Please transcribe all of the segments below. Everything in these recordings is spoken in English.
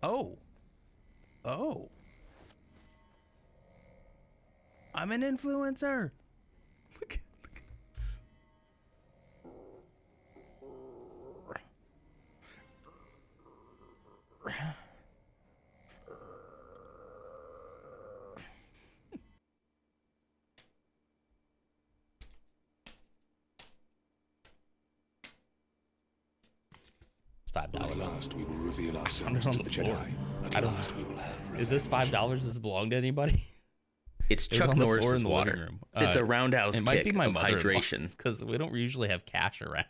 Oh. Oh. I'm an influencer. Look. It's $5. At last we will reveal I found ourselves it on to the the floor. Jedi. At last we will have Is this $5? Does this belong to anybody? It's It was Chuck on the floor Norris's in the water. living room. It's a roundhouse It might kick be my of mother-in-law's hydration. because we don't usually have cash around.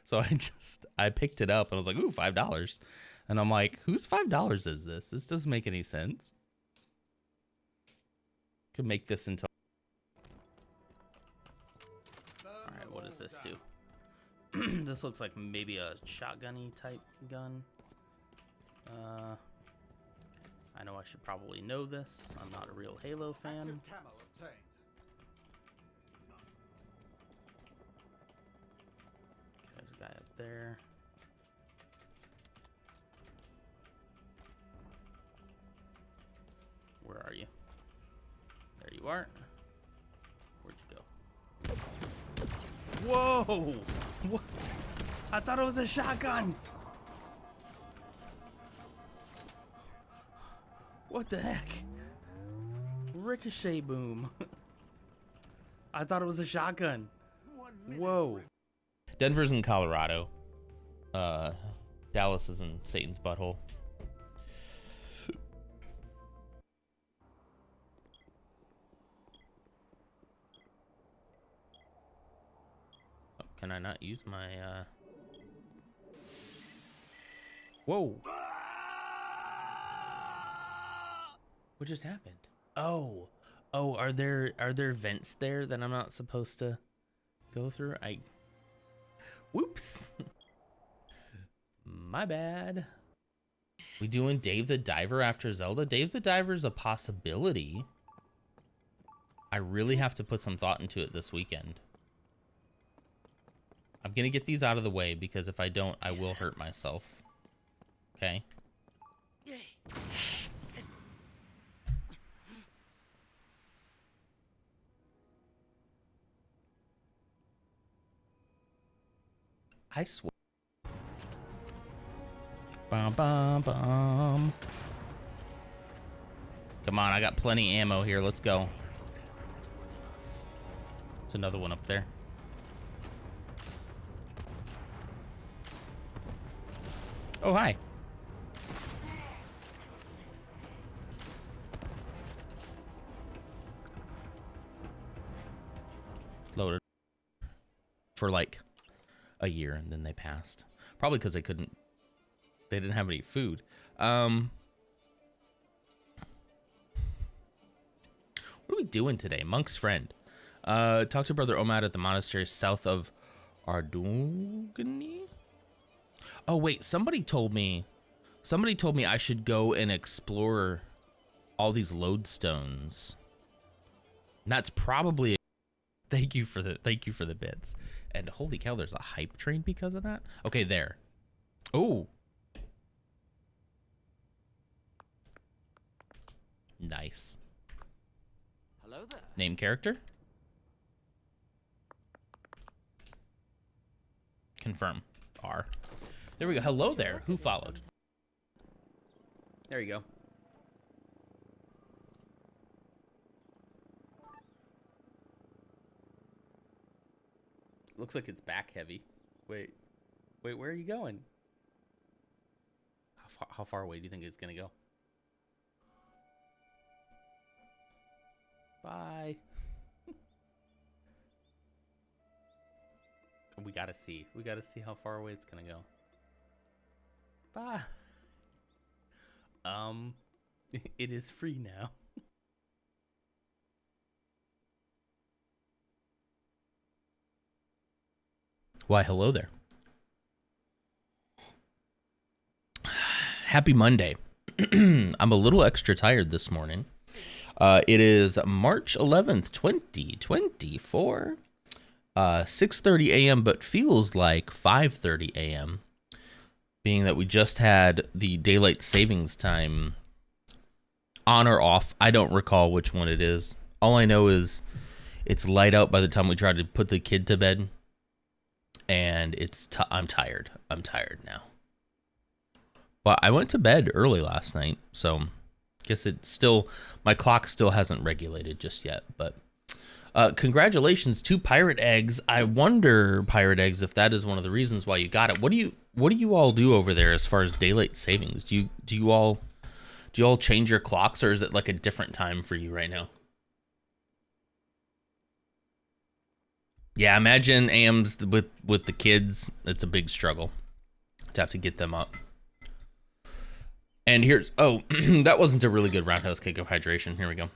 So I picked it up and I was like, ooh, $5. And I'm like, whose $5 is this? This doesn't make any sense. Could make this into. All right, what does this do? This looks like maybe a shotgun-y type gun. I know I should probably know this. I'm not a real Halo fan. There's a guy up there. Where are you? There you are. Where'd you go? Whoa! What? I thought it was a shotgun! What the heck? Ricochet boom. I thought it was a shotgun. Whoa. Denver's in Colorado. Dallas is in Satan's butthole. Oh, can I not use my Whoa. What just happened? Oh, are there vents there that I'm not supposed to go through? Whoops. My bad. We doing Dave the Diver after Zelda? Dave the Diver's a possibility. I really have to put some thought into it this weekend. I'm gonna get these out of the way because if I don't, I will hurt myself. Okay. I swear. Bum, bum, bum. Come on, I got plenty ammo here. Let's go. There's another one up there. Oh, hi. Loaded. For like a year and then they passed. Probably because they didn't have any food. What are we doing today? Monk's friend. Talk to Brother Omad at the monastery south of Ardogani. Oh wait, somebody told me I should go and explore all these lodestones. And that's probably thank you for the bits. And holy cow, there's a hype train because of that. Okay, there. Oh. Nice. Hello there. Name character. Confirm. R. There we go. Hello there. Who followed? There you go. Looks like it's back heavy. Wait, where are you going? How far away do you think it's gonna go? Bye. We gotta see how far away it's gonna go. Bye. It is free now. Why, hello there. Happy Monday. I'm a little extra tired this morning. It is March 11th, 2024. 6:30 a.m., but feels like 5:30 a.m. being that we just had the daylight savings time on or off. I don't recall which one it is. All I know is it's light out by the time we try to put the kid to bed, and I'm tired. I'm tired now. But I went to bed early last night, so I guess my clock still hasn't regulated just yet. But congratulations to Pirate Eggs. I wonder, Pirate Eggs, if that is one of the reasons why you got it. What do you all do over there as far as daylight savings? Do you all change your clocks, or is it like a different time for you right now? Yeah, imagine AMs with the kids. It's a big struggle to have to get them up. And here's, that wasn't a really good roundhouse kick of hydration. Here we go.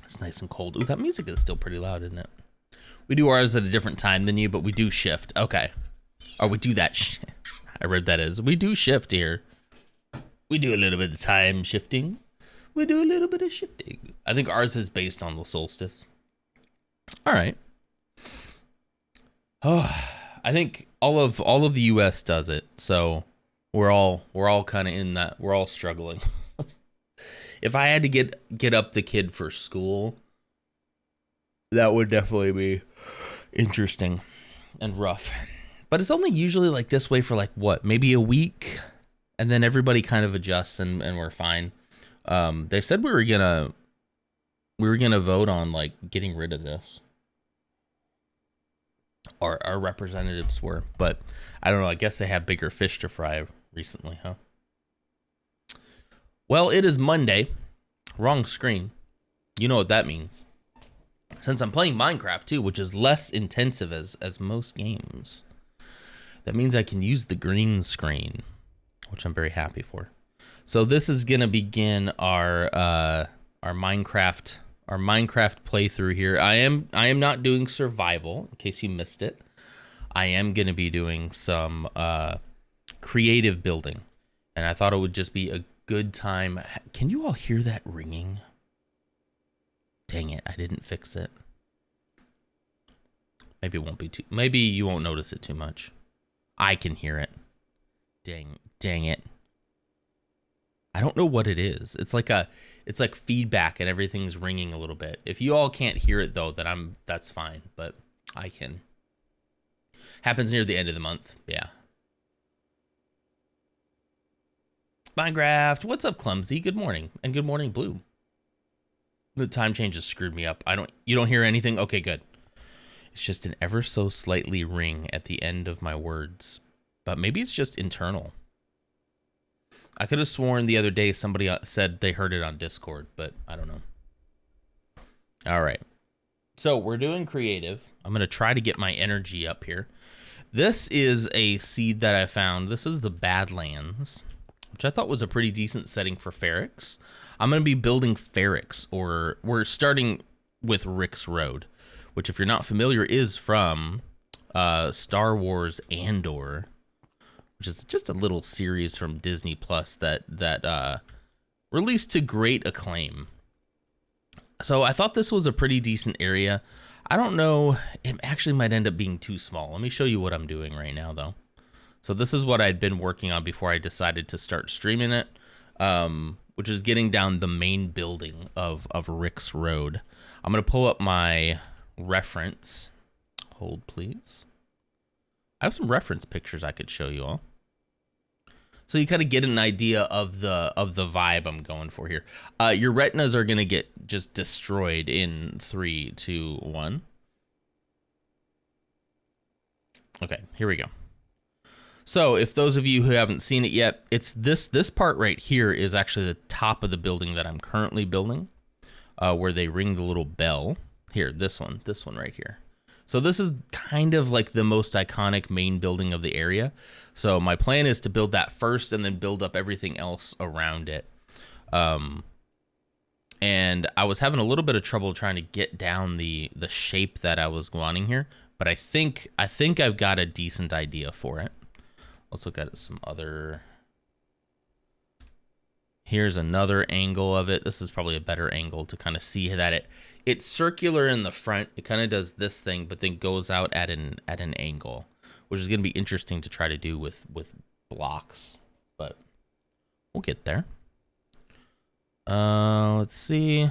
It's nice and cold. Ooh, that music is still pretty loud, isn't it? We do ours at a different time than you, but we do shift. Okay. Or we do that. I read that as we do shift here. We do a little bit of time shifting. We do a little bit of shifting. I think ours is based on the solstice. All right. Oh, I think all of the US does it. So we're all kind of in that. We're all struggling. If I had to get up the kid for school, that would definitely be interesting and rough. But it's only usually like this way for like what, maybe a week, and then everybody kind of adjusts and we're fine. They said we were gonna vote on like getting rid of this, or our representatives were, but I don't know. I guess they have bigger fish to fry recently, huh? Well, it is Monday. Wrong screen. You know what that means. Since I'm playing Minecraft too, which is less intensive as most games, that means I can use the green screen, which I'm very happy for. So this is gonna begin our Minecraft playthrough here. I am not doing survival, in case you missed it. I am gonna be doing some creative building, and I thought it would just be a good time. Can you all hear that ringing? Dang it, I didn't fix it. Maybe it won't be too. Maybe you won't notice it too much. I can hear it. Dang it. I don't know what it is. It's like feedback and everything's ringing a little bit. If you all can't hear it though, that's fine, but I can. Happens near the end of the month. Yeah. Minecraft, what's up, Clumsy? Good morning, and good morning, Blue. The time change has screwed me up. You don't hear anything? Okay, good. It's just an ever so slightly ring at the end of my words, but maybe it's just internal. I could have sworn the other day somebody said they heard it on Discord, but I don't know. All right. So we're doing creative. I'm going to try to get my energy up here. This is a seed that I found. This is the Badlands, which I thought was a pretty decent setting for Ferrix. I'm going to be building Ferrix, or we're starting with Rix Road, which if you're not familiar is from Star Wars Andor, which is just a little series from Disney Plus that released to great acclaim. So I thought this was a pretty decent area. I don't know, it actually might end up being too small. Let me show you what I'm doing right now, though. So this is what I'd been working on before I decided to start streaming it, which is getting down the main building of Rix Road. I'm going to pull up my reference. Hold, please. I have some reference pictures I could show you all, so you kind of get an idea of the vibe I'm going for here. Your retinas are going to get just destroyed in 3, 2, 1. Okay, here we go. So if those of you who haven't seen it yet, it's this part right here is actually the top of the building that I'm currently building, where they ring the little bell. Here, this one right here. So this is kind of like the most iconic main building of the area. So my plan is to build that first and then build up everything else around it. And I was having a little bit of trouble trying to get down the shape that I was wanting here, but I think I've got a decent idea for it. Let's look at some other. Here's another angle of it. This is probably a better angle to kind of see that it's circular in the front. It kind of does this thing, but then goes out at an angle, which is going to be interesting to try to do with blocks, but we'll get there. Let's see.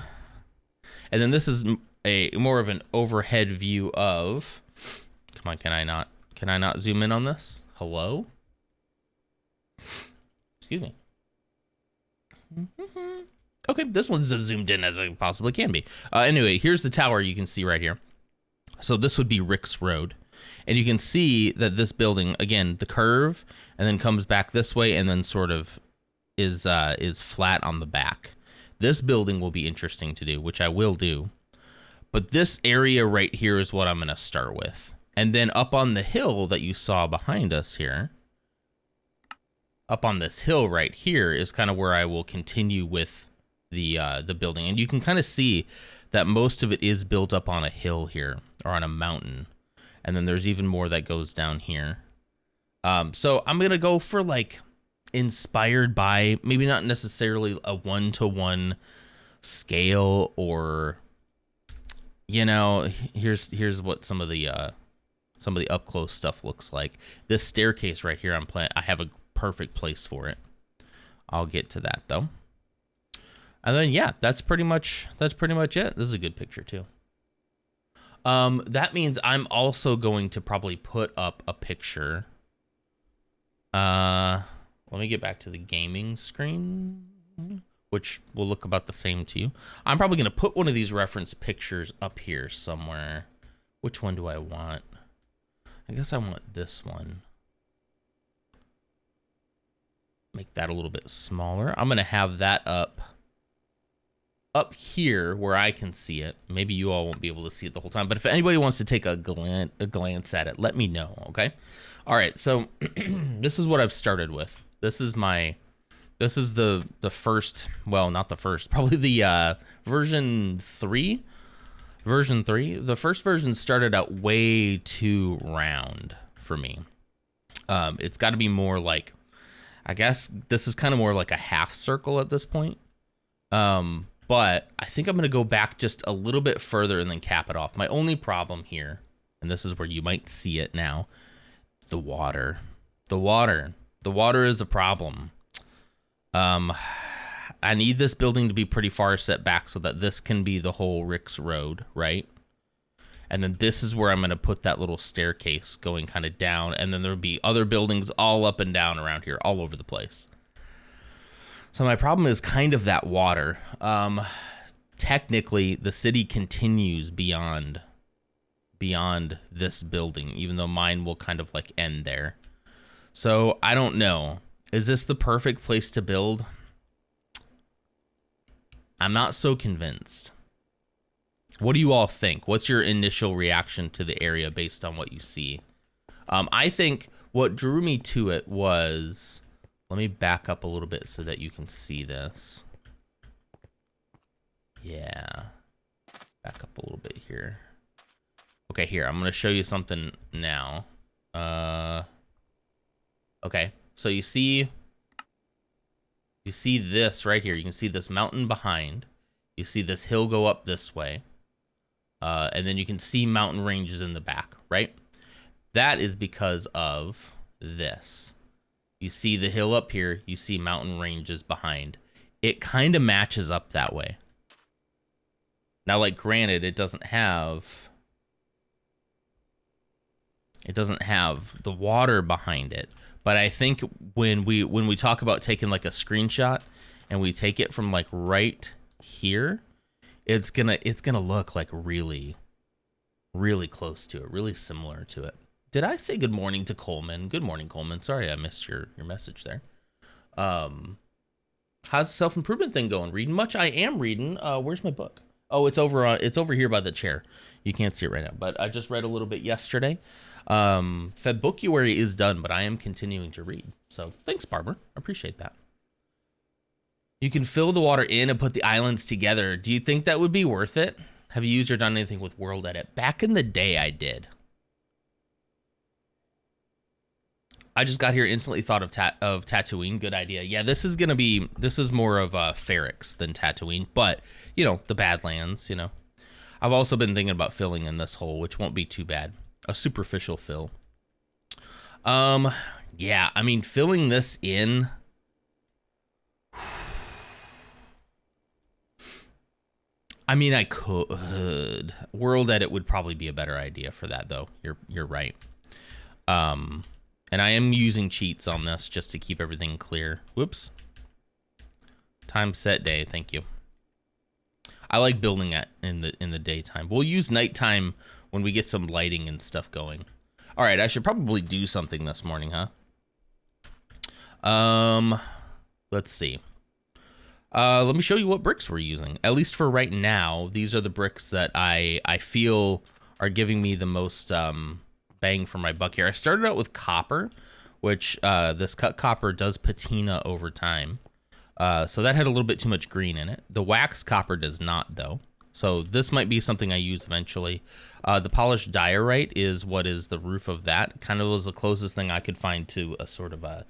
And then this is a more of an overhead view of, come on, can I not zoom in on this? Hello? Excuse me. Okay, this one's as zoomed in as it possibly can be. Anyway, here's the tower you can see right here. So this would be Rix Road. And you can see that this building, again, the curve, and then comes back this way, and then sort of is flat on the back. This building will be interesting to do, which I will do. But this area right here is what I'm going to start with. And then up on the hill that you saw behind us here, up on this hill right here is kind of where I will continue with the building. And you can kind of see that most of it is built up on a hill here, or on a mountain. And then there's even more that goes down here. So I'm going to go for like inspired by, maybe not necessarily a one-to-one scale, or, you know, here's what some of the up close stuff looks like. This staircase right here, I have a perfect place for it. I'll get to that though. And then yeah, that's pretty much it. This is a good picture too. That means I'm also going to probably put up a picture. Let me get back to the gaming screen, which will look about the same to you. I'm probably going to put one of these reference pictures up here somewhere. Which one do I want? I guess I want this one. Make that a little bit smaller. I'm going to have that up here where I can see it. Maybe you all won't be able to see it the whole time, but if anybody wants to take a glance at it, let me know, okay? All right, so this is what I've started with. This is the first, well, not the first, probably the version 3. Version 3. The first version started out way too round for me. It's got to be more like, I guess this is kind of more like a half circle at this point. But I think I'm going to go back just a little bit further and then cap it off. My only problem here, and this is where you might see it now, the water. The water is a problem. I need this building to be pretty far set back so that this can be the whole Rix Road, right? And then this is where I'm going to put that little staircase going kind of down. And then there'll be other buildings all up and down around here, all over the place. So my problem is kind of that water. Technically, the city continues beyond this building, even though mine will kind of like end there. So I don't know. Is this the perfect place to build? I'm not so convinced. What do you all think? What's your initial reaction to the area based on what you see? I think what drew me to it was... Let me back up a little bit so that you can see this. Yeah. Back up a little bit here. Okay, here. I'm going to show you something now. Okay. So you see this right here. You can see this mountain behind. You see this hill go up this way. And then you can see mountain ranges in the back, right? That is because of this. You see the hill up here, you see mountain ranges behind. It kind of matches up that way. Now, like, granted, it doesn't have the water behind it. But I think when we talk about taking like a screenshot and we take it from like right here, it's gonna look like really, really close to it, really similar to it. Did I say good morning to Coleman? Good morning, Coleman. Sorry I missed your message there. How's the self-improvement thing going? Reading much? I am reading. Where's my book? Oh, it's over here by the chair. You can't see it right now, but I just read a little bit yesterday. February is done, but I am continuing to read. So thanks, Barbara. I appreciate that. You can fill the water in and put the islands together. Do you think that would be worth it? Have you used or done anything with World Edit? Back in the day, I did. I just got here, instantly thought of Tatooine. Good idea. Yeah, this is more of Ferrix than Tatooine, but you know, the Badlands, you know. I've also been thinking about filling in this hole, which won't be too bad. A superficial fill. Yeah, I mean, filling this in. I mean, I could. World edit would probably be a better idea for that, though. You're right. And I am using cheats on this just to keep everything clear. Whoops. Time set day. Thank you. I like building it in the daytime. We'll use nighttime when we get some lighting and stuff going. All right, I should probably do something this morning, huh? Let's see. Let me show you what bricks we're using. At least for right now, these are the bricks that I feel are giving me the most bang for my buck here. I started out with copper, which this cut copper does patina over time. So that had a little bit too much green in it. The wax copper does not, though. So this might be something I use eventually. The polished diorite is what is the roof of that. Kind of was the closest thing I could find to a sort of a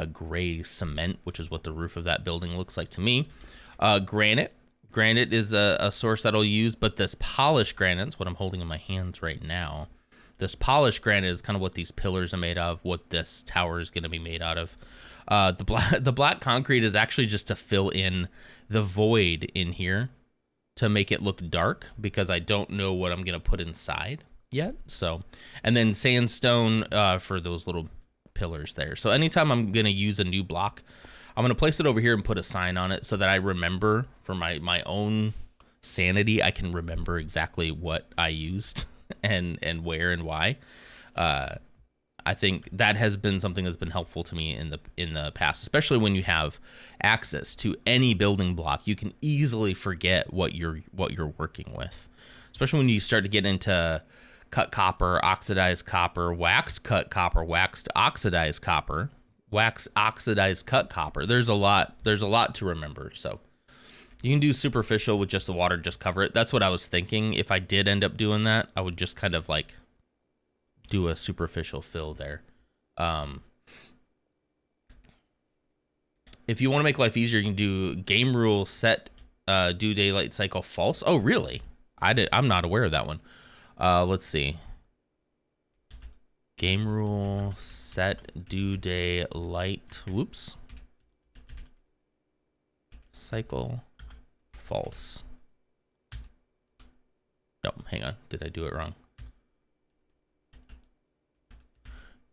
gray cement, which is what the roof of that building looks like to me. Granite. Granite is a source that I'll use, but this polished granite is what I'm holding in my hands right now. This polished granite is kind of what these pillars are made of, what this tower is going to be made out of. The black concrete is actually just to fill in the void in here to make it look dark, because I don't know what I'm going to put inside yet. So, and then sandstone for those little pillars there. So anytime I'm going to use a new block, I'm going to place it over here and put a sign on it so that I remember, for my own sanity, I can remember exactly what I used and where and why. I think that has been something that's been helpful to me in the past, especially when you have access to any building block. You can easily forget what you're working with, especially when you start to get into cut copper, oxidized copper, wax cut copper, waxed oxidized copper, wax oxidized cut copper. There's a lot to remember. So you can do superficial with just the water, just cover it. That's what I was thinking. If I did end up doing that, I would just kind of like do a superficial fill there. If you want to make life easier, you can do game rule set do daylight cycle false. Oh, really? I'm not aware of that one. Let's see. Game rule set do daylight. Whoops. Cycle false. No, hang on. Did I do it wrong?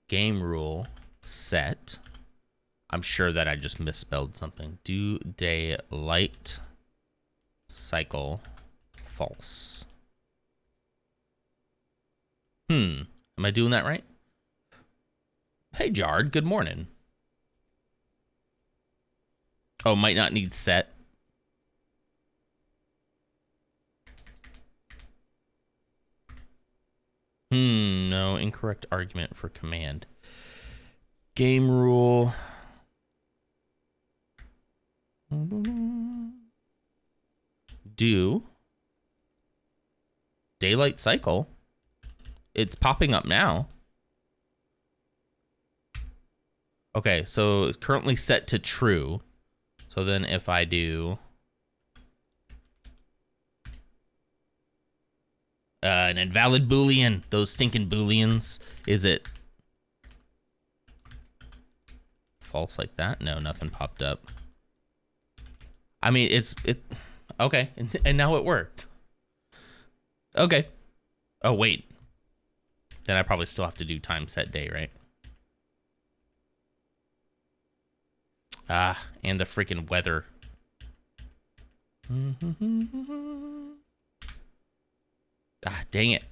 Game rule set. I'm sure that I just misspelled something. Do daylight cycle false. Am I doing that right? Hey, Jard, good morning. Oh, might not need set. No, incorrect argument for command. Game rule. Do daylight cycle. It's popping up now. Okay, so it's currently set to true. So then if I do an invalid Boolean, those stinking Booleans, is it false like that? No, nothing popped up. I mean, okay, and now it worked. Okay. Oh, wait. Then I probably still have to do time set day, right? Ah, and the freaking weather. Ah, dang it.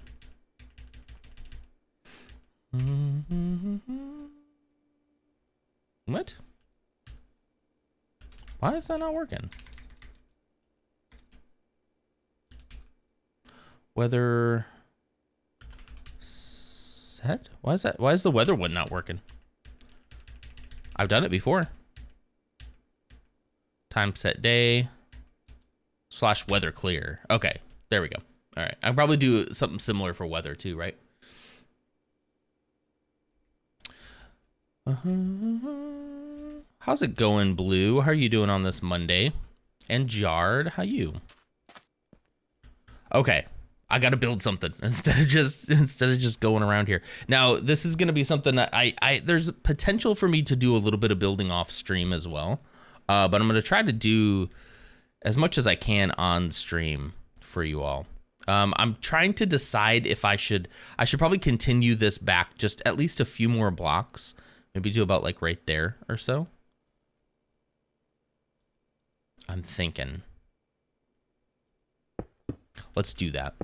What? Why is that not working? Weather set? Why is that? Why is the weather one not working? I've done it before. Time set day / weather clear. Okay, there we go. All right, I'll probably do something similar for weather too, right? How's it going, Blue? How are you doing on this Monday? And Jard, how you? Okay, I gotta build something instead of just going around here. Now, this is gonna be something that there's potential for me to do a little bit of building off stream as well, but I'm gonna try to do as much as I can on stream for you all. I'm trying to decide if I should probably continue this back just at least a few more blocks, maybe do about like right there or so. I'm thinking. Let's do that.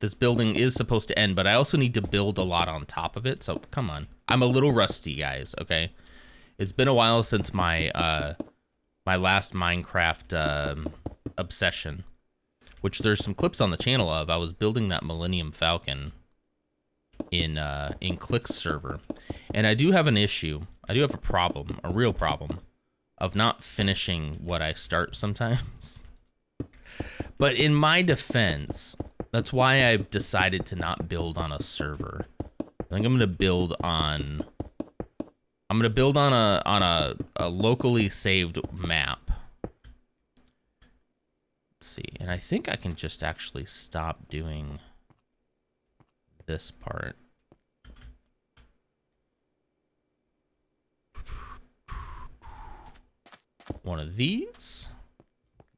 This building is supposed to end, but I also need to build a lot on top of it. So come on. I'm a little rusty, guys. Okay. It's been a while since my, my last Minecraft, obsession, which there's some clips on the channel of. I was building that Millennium Falcon in Click's server. And I do have an issue. I do have a problem, a real problem of not finishing what I start sometimes. But in my defense, that's why I've decided to not build on a server. I think I'm gonna build on a locally saved map. Let's see, and I think I can just actually stop doing this part. One of these.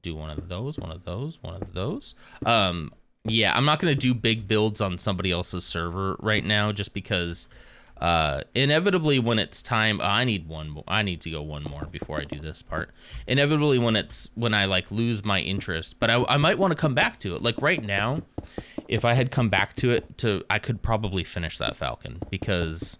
Do one of those, one of those, one of those. Yeah, I'm not gonna do big builds on somebody else's server right now, just because inevitably when it's time, I need to go one more before I do this part. Inevitably when I like lose my interest, but I might want to come back to it. Like right now, if I had come back to it, I could probably finish that Falcon because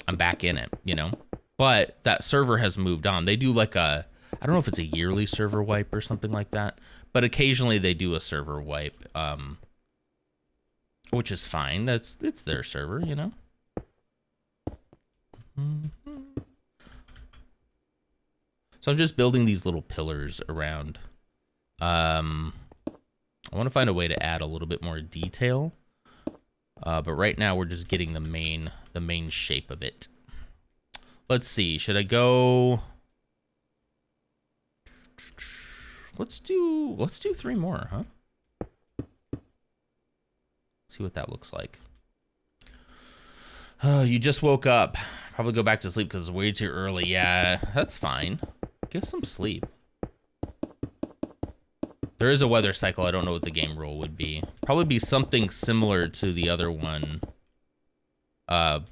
I'm back in it, you know. But that server has moved on. They do like I don't know if it's a yearly server wipe or something like that, but occasionally they do a server wipe, which is fine. It's their server, you know. So I'm just building these little pillars around. I want to find a way to add a little bit more detail, but right now we're just getting the main shape of it. Let's see. Should I go? Let's do 3 more, huh? See what that looks like. Oh, you just woke up. Probably go back to sleep because it's way too early. Yeah, that's fine. Get some sleep. There is a weather cycle. I don't know what the game rule would be. Probably be something similar to the other one.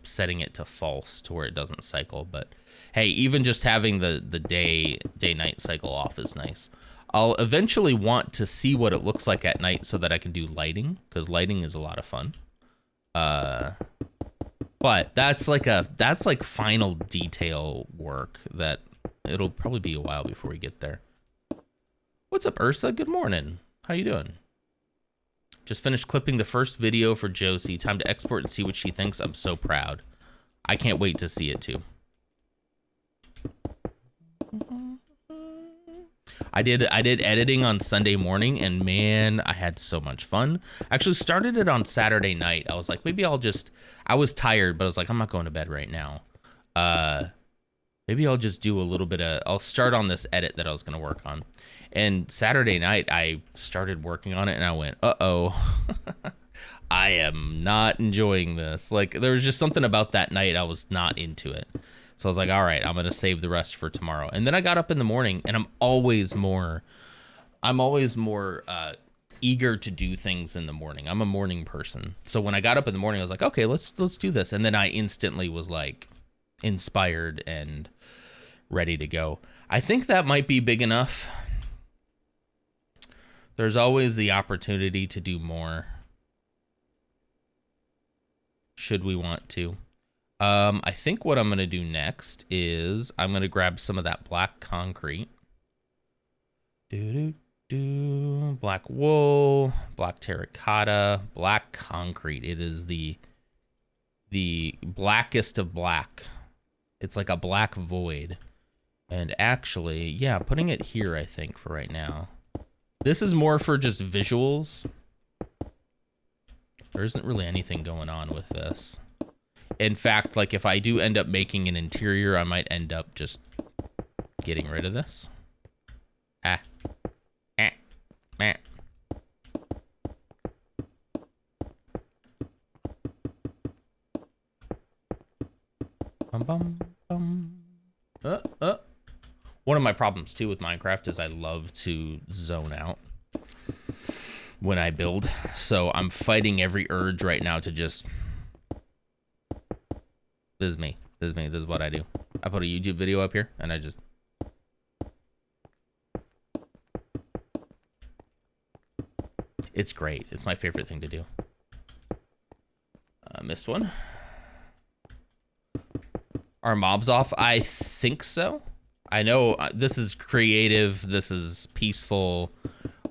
Setting it to false to where it doesn't cycle. But hey, even just having the day-night cycle off is nice. I'll eventually want to see what it looks like at night so that I can do lighting, because lighting is a lot of fun. But that's like final detail work that it'll probably be a while before we get there. What's up, Ursa? Good morning. How you doing? Just finished clipping the first video for Josie. Time to export and see what she thinks. I'm so proud. I can't wait to see it too. I did editing on Sunday morning, and man, I had so much fun. I actually started it on Saturday night. I was like, maybe I was tired, but I was like, I'm not going to bed right now. Maybe I'll just do a little bit I'll start on this edit that I was going to work on. And Saturday night, I started working on it, and I went, uh-oh, I am not enjoying this. Like, there was just something about that night I was not into it. So I was like, all right, I'm going to save the rest for tomorrow. And then I got up in the morning, and I'm always more eager to do things in the morning. I'm a morning person. So when I got up in the morning, I was like, okay, let's do this. And then I instantly was like inspired and ready to go. I think that might be big enough. There's always the opportunity to do more, should we want to. I think what I'm going to do next is I'm going to grab some of that black concrete. Black wool, black terracotta, black concrete. It is the blackest of black. It's like a black void. And actually, yeah, putting it here, I think, for right now. This is more for just visuals. There isn't really anything going on with this. In fact, like if I do end up making an interior, I might end up just getting rid of this. Ah. Ah. Ah. Bum, bum, bum. One of my problems too with Minecraft is I love to zone out when I build. So I'm fighting every urge right now to just... This is me. This is me. This is what I do. I put a YouTube video up here and I just... It's great. It's my favorite thing to do. Missed one. Are mobs off? I think so. I know this is creative. This is peaceful.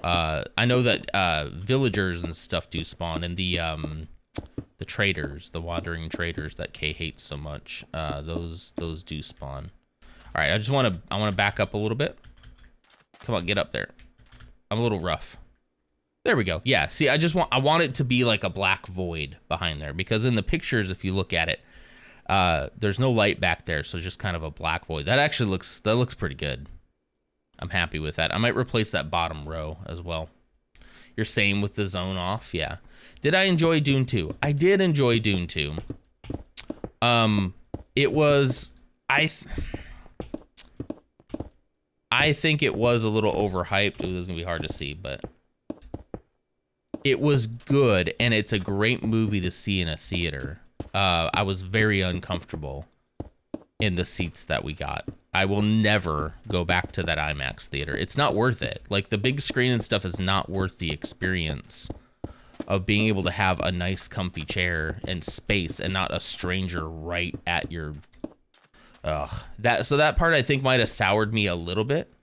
I know that villagers and stuff do spawn, and the traders, the wandering traders that Kay hates so much, those do spawn. All right, I want to back up a little bit. Come on, get up there. I'm a little rough. There we go. Yeah, see, I want it to be like a black void behind there, because in the pictures, if you look at it, there's no light back there, so just kind of a black void. That actually looks pretty good. I'm happy with that. I might replace that bottom row as well. You're same with the zone off, yeah. Did I enjoy Dune 2? I did enjoy Dune 2. It was I think it was a little overhyped. It was gonna be hard to see, but it was good, and it's a great movie to see in a theater. I was very uncomfortable in the seats that we got. I will never go back to that IMAX theater. It's not worth it. Like, the big screen and stuff is not worth the experience of being able to have a nice comfy chair and space and not a stranger right at your... So that part I think might have soured me a little bit.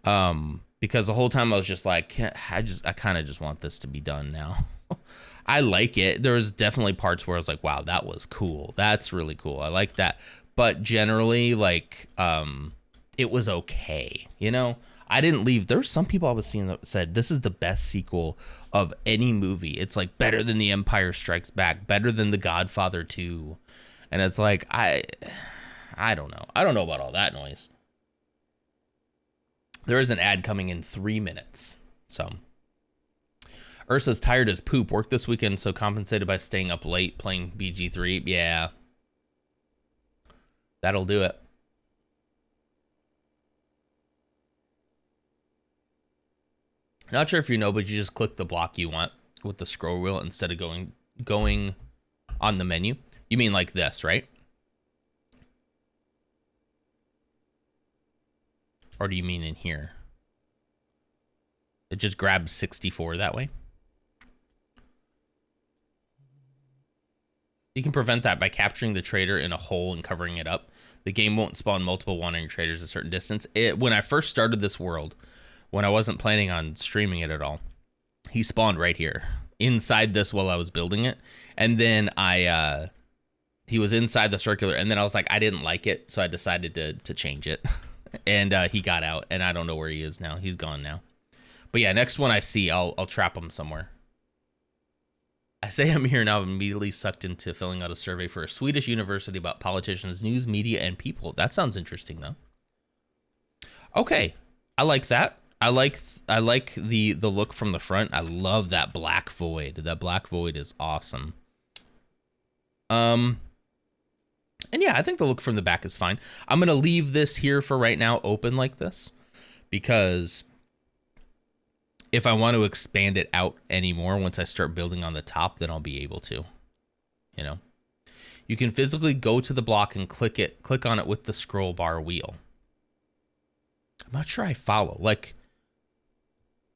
Because the whole time I was just like, I kind of just want this to be done now. I like it. There was definitely parts where I was like, wow, that was cool. That's really cool. I like that. But generally, like, it was okay. You know, I didn't leave. There's some people I was seeing that said this is the best sequel of any movie. It's like better than The Empire Strikes Back, better than The Godfather 2. And it's like, I don't know. I don't know about all that noise. There is an ad coming in 3 minutes. So Ursa's tired as poop. Worked this weekend, so compensated by staying up late playing BG3. Yeah. That'll do it. Not sure if you know, but you just click the block you want with the scroll wheel instead of going on the menu. You mean like this, right? Or do you mean in here? It just grabs 64 that way. You can prevent that by capturing the trader in a hole and covering it up. The game won't spawn multiple wandering traders a certain distance. When I first started this world, when I wasn't planning on streaming it at all, he spawned right here inside this while I was building it. And then he was inside the circular, and then I was like, I didn't like it, so I decided to change it. And he got out, and I don't know where he is now. He's gone now. But yeah, next one I see, I'll trap him somewhere. I say I'm here now, I'm immediately sucked into filling out a survey for a Swedish university about politicians, news, media, and people. That sounds interesting, though. Okay, I like that. I like the look from the front. I love that black void. That black void is awesome. And yeah, I think the look from the back is fine. I'm gonna leave this here for right now open like this, because if I want to expand it out anymore once I start building on the top, then I'll be able to, you know. You can physically go to the block and click on it with the scroll bar wheel. I'm not sure I follow. Like,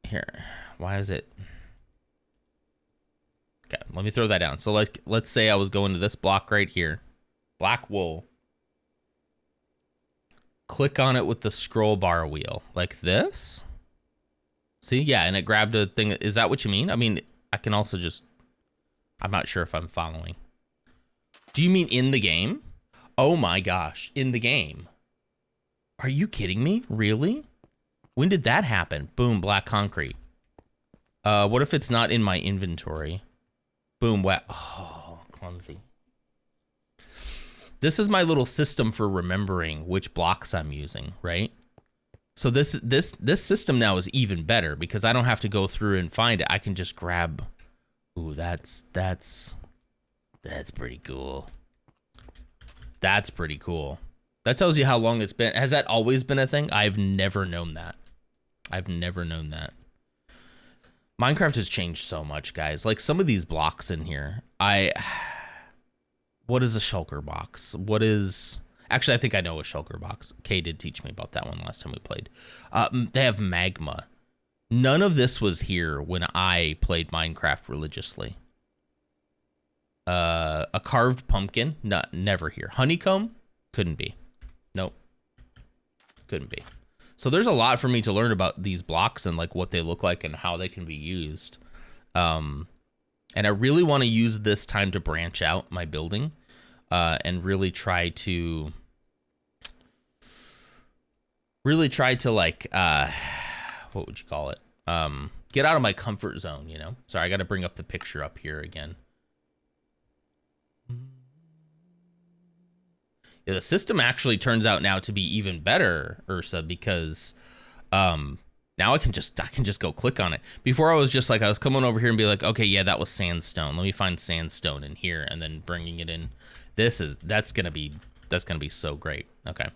here, why is it? Okay, let me throw that down. So like, let's say I was going to this block right here, black wool. Click on it with the scroll bar wheel, like this. See, yeah, and it grabbed a thing. Is that what you mean? I mean, I can also just... I'm not sure if I'm following. Do you mean in the game? Oh my gosh, in the game. Are you kidding me? Really? When did that happen? Boom, black concrete. What if it's not in my inventory? Boom, wet. Oh, clumsy. this is my little system for remembering which blocks I'm using, right? So this system now is even better because I don't have to go through and find it. I can just grab. Ooh, that's pretty cool. That's pretty cool. That tells you how long it's been. Has that always been a thing? I've never known that. I've never known that. Minecraft has changed so much, guys. Like some of these blocks in here, what is a shulker box? What is... Actually, I think I know a shulker box. Kay did teach me about that one last time we played. They have magma. None of this was here when I played Minecraft religiously. A carved pumpkin, never here. Honeycomb, couldn't be. Nope, couldn't be. So there's a lot for me to learn about these blocks and like what they look like and how they can be used. And I really want to use this time to branch out my building and really try to like, what would you call it? Get out of my comfort zone, you know? Sorry, I got to bring up the picture up here again. Yeah, the system actually turns out now to be even better, Ursa, because now I can just go click on it. Before I was just like, I was coming over here and be like, okay, yeah, that was sandstone. Let me find sandstone in here and then bringing it in. That's gonna be so great. Okay.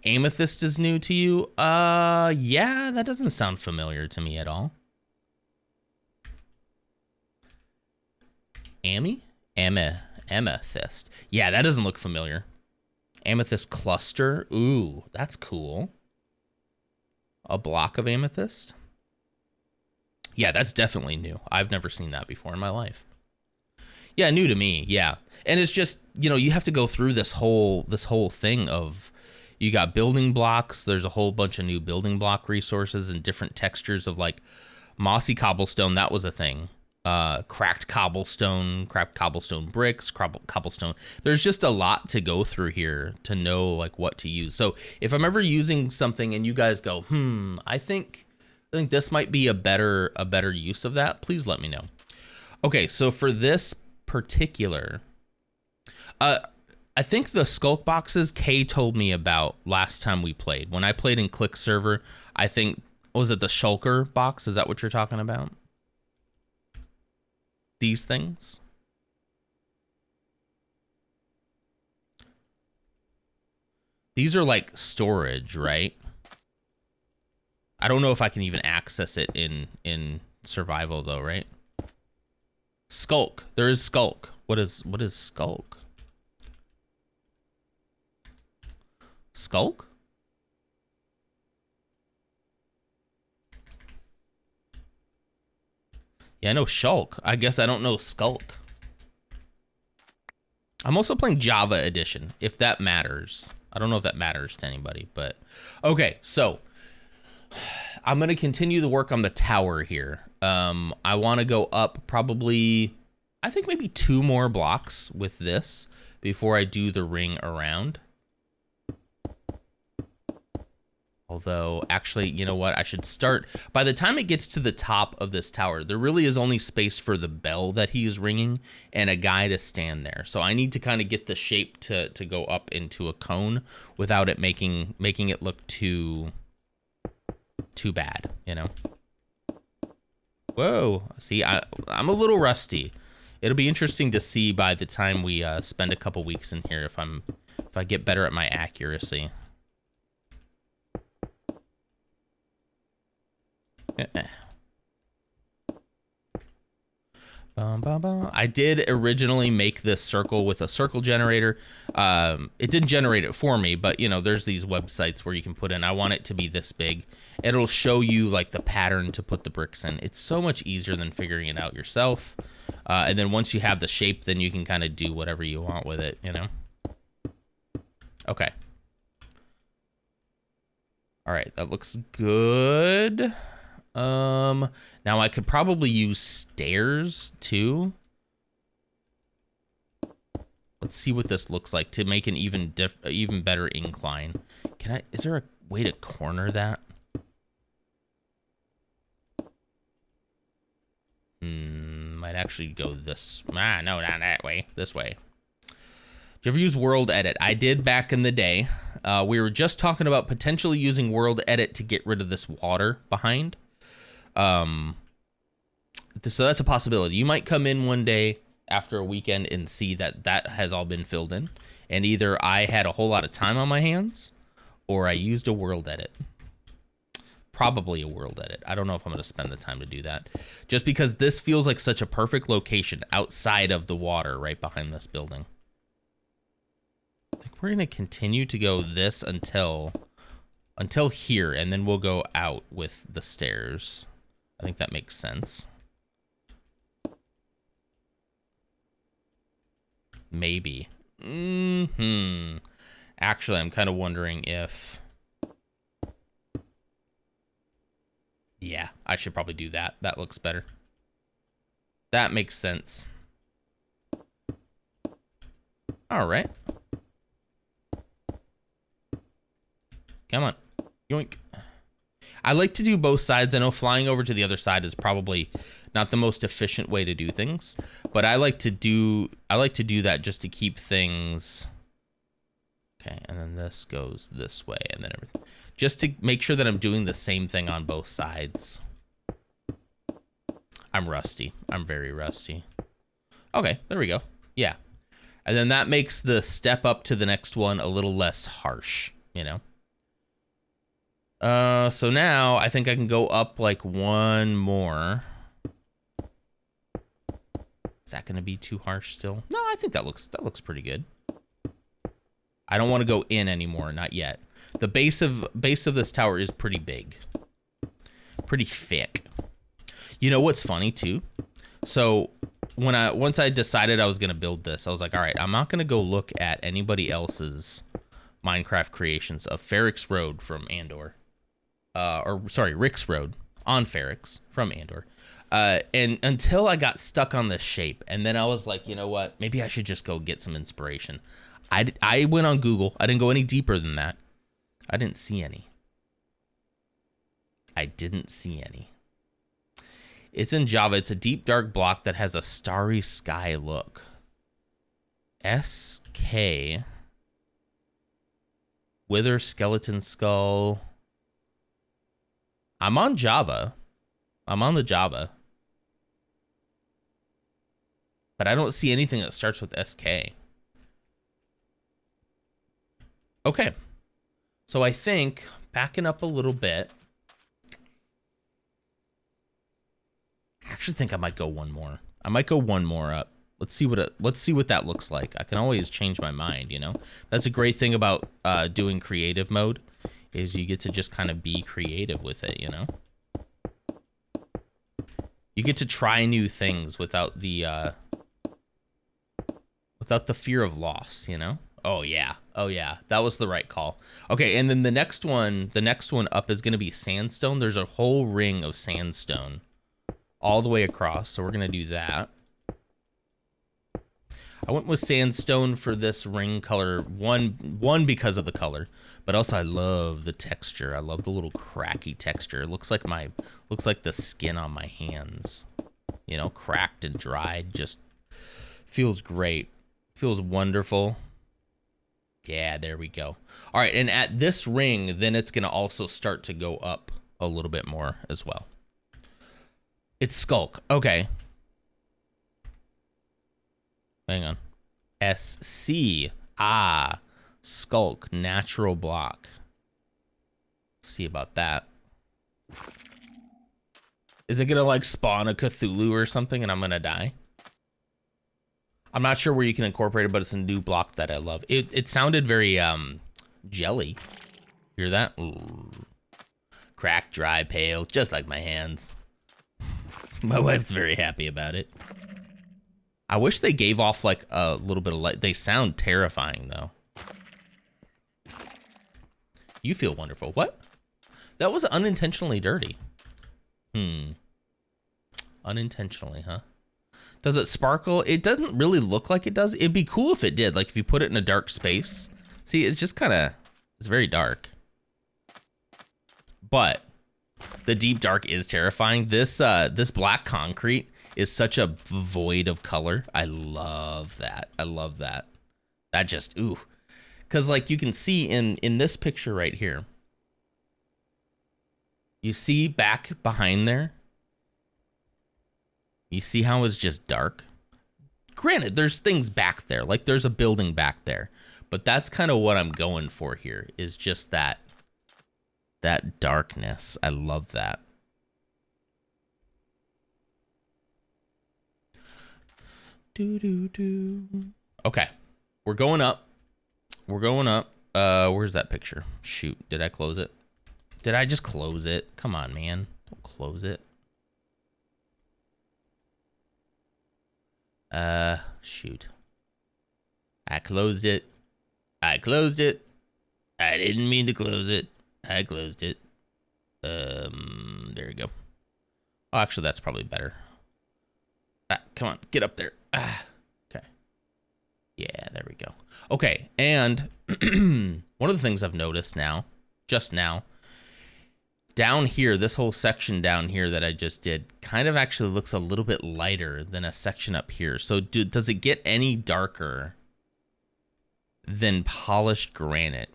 Amethyst is new to you? Yeah, that doesn't sound familiar to me at all. Amethyst. Yeah, that doesn't look familiar. Amethyst cluster. Ooh, that's cool. A block of amethyst. Yeah, that's definitely new. I've never seen that before in my life. Yeah, new to me. Yeah. And it's just, you know, you have to go through this whole thing of, you got building blocks. There's a whole bunch of new building block resources and different textures of like mossy cobblestone. That was a thing. Cracked cobblestone bricks, cobblestone. There's just a lot to go through here to know like what to use. So if I'm ever using something and you guys go, I think this might be a better use of that, please let me know. Okay, so for this particular, I think the skulk boxes Kay told me about last time we played. When I played in Click Server, I think, was it the shulker box? Is that what you're talking about? These things? These are like storage, right? I don't know if I can even access it in survival though, right? Skulk. There is skulk. What is skulk? Skulk? Yeah, I know shulk. I guess I don't know skulk. I'm also playing Java Edition, if that matters. I don't know if that matters to anybody, but... Okay, so... I'm going to continue the work on the tower here. I want to go up probably... I think maybe 2 more blocks with this before I do the ring around. Although, actually, you know what? I should start... By the time it gets to the top of this tower, there really is only space for the bell that he is ringing and a guy to stand there. So I need to kind of get the shape to go up into a cone without it making it look too bad, you know? Whoa. See, I'm a little rusty. It'll be interesting to see by the time we spend a couple weeks in here if I get better at my accuracy. I did originally make this circle with a circle generator. It didn't generate it for me, but you know, there's these websites where you can put in, I want it to be this big. It'll show you like the pattern to put the bricks in. It's so much easier than figuring it out yourself. And then once you have the shape, then you can kind of do whatever you want with it, you know? Okay. All right, that looks good. Now I could probably use stairs too. Let's see what this looks like to make an even better incline. Is there a way to corner that? Might actually go this, no, not that way, this way. Do you ever use World Edit? I did back in the day. We were just talking about potentially using World Edit to get rid of this water behind. So that's a possibility. You might come in one day after a weekend and see that that has all been filled in. And either I had a whole lot of time on my hands or I used a World Edit. Probably a World Edit. I don't know if I'm going to spend the time to do that. Just because this feels like such a perfect location outside of the water right behind this building. I think we're going to continue to go this until here, and then we'll go out with the stairs. I think that makes sense. Maybe. Actually, I'm kind of wondering if... Yeah, I should probably do that. That looks better. That makes sense. All right. Come on. Yoink. I like to do both sides. I know flying over to the other side is probably not the most efficient way to do things, but I like to do that just to keep things. Okay, and then this goes this way, and then everything. Just to make sure that I'm doing the same thing on both sides. I'm rusty. I'm very rusty. Okay, there we go. Yeah. And then that makes the step up to the next one a little less harsh, you know? So now I think I can go up like one more. Is that going to be too harsh still? No, I think that looks pretty good. I don't want to go in anymore, not yet. The base of this tower is pretty big. Pretty thick. You know what's funny too? So once I decided I was going to build this, I was like, all right, I'm not going to go look at anybody else's Minecraft creations of Rix Road from Andor. Rix Road on Ferrix from Andor. And until I got stuck on this shape, and then I was like, you know what? Maybe I should just go get some inspiration. I went on Google. I didn't go any deeper than that. I didn't see any. It's in Java. It's a deep dark block that has a starry sky look. SK. Wither skeleton skull. I'm on Java. I'm on the Java. But I don't see anything that starts with SK. Okay. So I think backing up a little bit. I actually think I might go one more. I might go one more up. Let's see what that looks like. I can always change my mind, you know. That's a great thing about doing creative mode, is you get to just kind of be creative with it, you know. You get to try new things without the fear of loss, you know. Oh yeah, that was the right call. Okay, and then the next one up is going to be sandstone. There's a whole ring of sandstone all the way across, so we're going to do that. I went with sandstone for this ring color, one because of the color, but also I love the texture. I love the little cracky texture. It looks like the skin on my hands, you know, cracked and dried. Just feels great. Feels wonderful. Yeah, there we go. All right, and at this ring, then it's going to also start to go up a little bit more as well. It's Skulk. Okay. Hang on. SC. Ah. Skulk. Natural block. See about that. Is it going to like spawn a Cthulhu or something and I'm going to die? I'm not sure where you can incorporate it, but it's a new block that I love. It sounded very jelly. Hear that? Ooh. Cracked, dry, pale, just like my hands. My wife's very happy about it. I wish they gave off like a little bit of light. They sound terrifying though. You feel wonderful. What? That was unintentionally dirty. Unintentionally, huh? Does it sparkle? It doesn't really look like it does. It'd be cool if it did. Like if you put it in a dark space. See, it's just kind of, it's very dark. But the deep dark is terrifying. This black concrete is such a void of color. I love that. I love that. That just, ooh. Because, like, you can see in this picture right here, you see back behind there, you see how it's just dark? Granted, there's things back there. Like, there's a building back there. But that's kind of what I'm going for here, is just that darkness. I love that. Okay. We're going up. We're going up. Where's that picture? Shoot. Did I close it? Did I just close it? Come on, man. Don't close it. Shoot. I closed it. I closed it. I didn't mean to close it. I closed it. There you go. Oh, actually, that's probably better. Come on, get up there. Okay. Yeah, there we go. Okay, and one of the things I've noticed now, just now, down here, this whole section down here that I just did kind of actually looks a little bit lighter than a section up here. So does it get any darker than polished granite?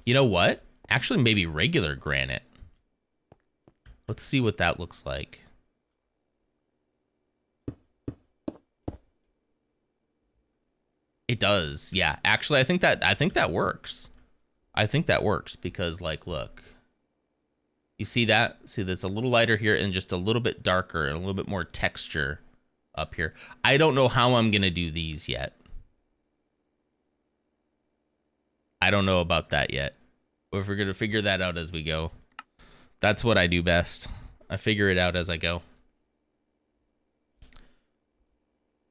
You know what? Actually, maybe regular granite. Let's see what that looks like. It does. Yeah. Actually, I think that works. I think that works because, like, look. You see that? See, that's a little lighter here and just a little bit darker and a little bit more texture up here. I don't know how I'm going to do these yet. I don't know about that yet. If we're going to figure that out as we go. That's what I do best. I figure it out as I go.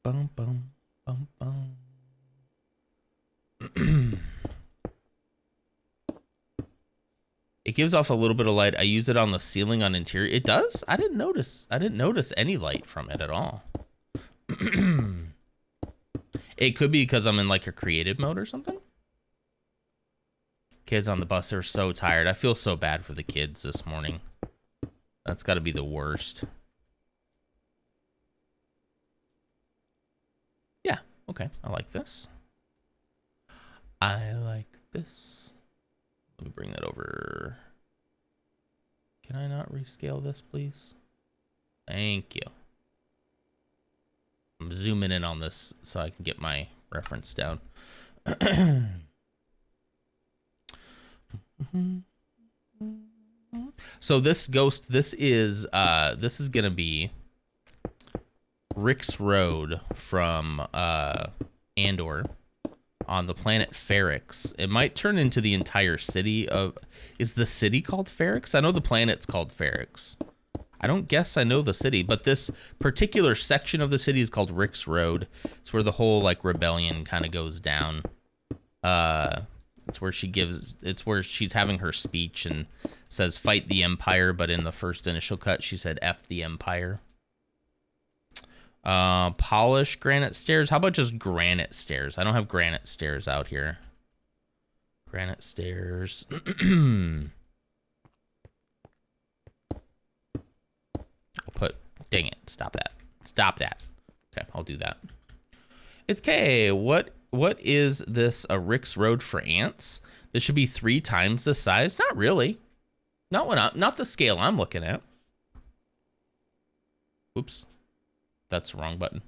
Bum, bum, bum, bum. It gives off a little bit of light. I use it on the ceiling on interior. It does? I didn't notice any light from it at all. It could be because I'm in like a creative mode or something. Kids on the bus are so tired. I feel so bad for the kids this morning. That's got to be the worst. Yeah, okay. I like this. I like this. Let me bring that over. Can I not rescale this, please? Thank you. I'm zooming in on this so I can get my reference down. So this ghost, this is gonna be Rix Road from Andor on the planet Ferrix. It might turn into the entire city of... Is the city called Ferrix? I know the planet's called Ferrix. I don't guess I know the city, but this particular section of the city is called Rix Road. It's where the whole, like, rebellion kind of goes down. It's where she's having her speech and says, fight the Empire, but in the first initial cut, she said, F the Empire. Polished granite stairs. How about just granite stairs? I don't have granite stairs out here. Granite stairs. I'll put... Dang it. Stop that. Stop that. Okay, I'll do that. It's K. What is this? A Rix Road for ants? This should be 3 times the size? Not really. Not the scale I'm looking at. Oops. That's the wrong button.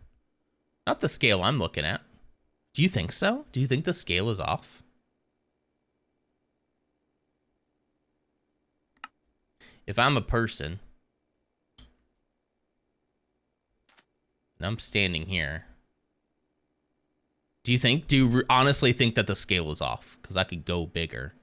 Not the scale I'm looking at. Do you think so? Do you think the scale is off? If I'm a person and I'm standing here, do you honestly think that the scale is off? Because I could go bigger.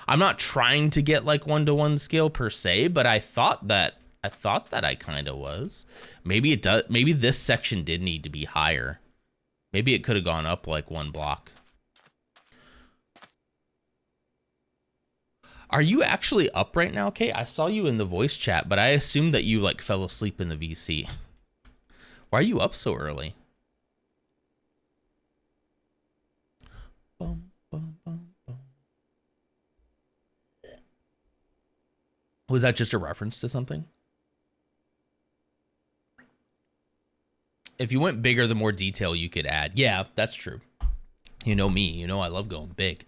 I'm not trying to get like 1-to-1 scale per se, but I thought that I kind of was. Maybe it does. Maybe this section did need to be higher. Maybe it could have gone up like 1 block. Are you actually up right now, Kate? I saw you in the voice chat, but I assumed that you like fell asleep in the VC. Why are you up so early? Bum, bum, bum, bum. Was that just a reference to something? if you went bigger, the more detail you could add. Yeah, that's true. You know me. You know I love going big.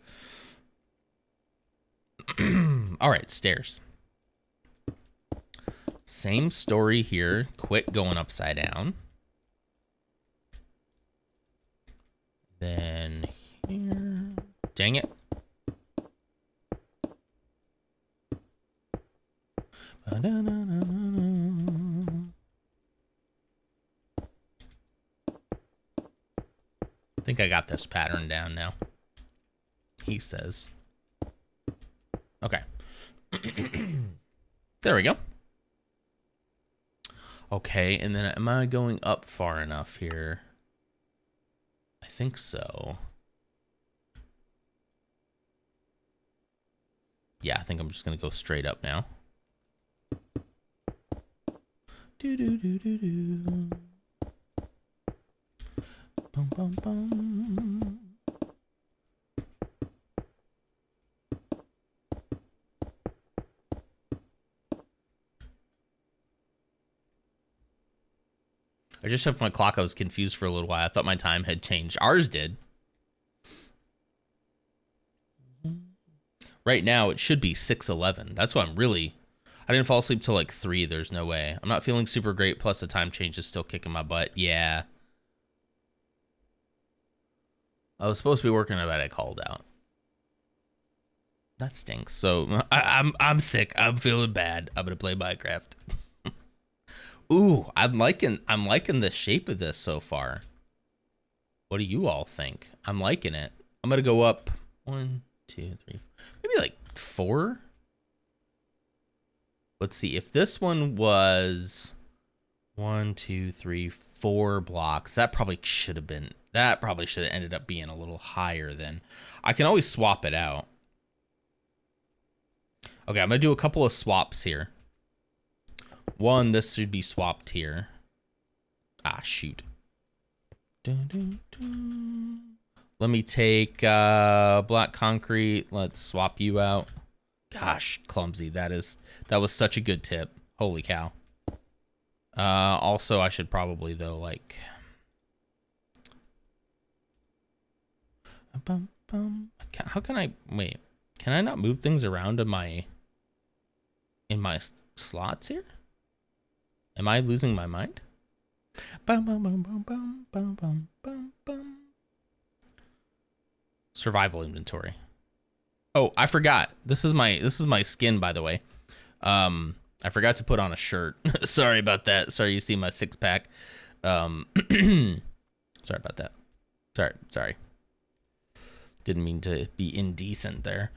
All right, stairs. Same story here. Quit going upside down. Then here. Dang it. I think I got this pattern down now. He says. Okay. There we go. Okay, and then am I going up far enough here? I think so. Yeah, I think I'm just gonna go straight up now. Do. Bum, bum, bum. I just checked my clock. I was confused for a little while. I thought my time had changed. Ours did. Right now, it should be 6:11. That's why I didn't fall asleep till like 3. There's no way. I'm not feeling super great. Plus, the time change is still kicking my butt. Yeah. I was supposed to be working, but I called out. That stinks. So I'm sick. I'm feeling bad. I'm gonna play Minecraft. Ooh, I'm liking the shape of this so far. What do you all think? I'm liking it. I'm gonna go up 1, 2, 3, maybe like 4. Let's see. If this one was 1, 2, 3, 4 blocks, that probably should have ended up being a little higher than. I can always swap it out. Okay, I'm gonna do a couple of swaps here. One, this should be swapped here. Ah, shoot. Let me take black concrete. Let's swap you out. Gosh, clumsy. That was such a good tip. Holy cow. Also, I should probably though like. How can I wait? Can I not move things around in my slots here? Am I losing my mind? Survival inventory. Oh, I forgot. This is my skin, by the way. I forgot to put on a shirt. Sorry about that. Sorry you see my 6-pack. Sorry about that. Sorry. Didn't mean to be indecent there.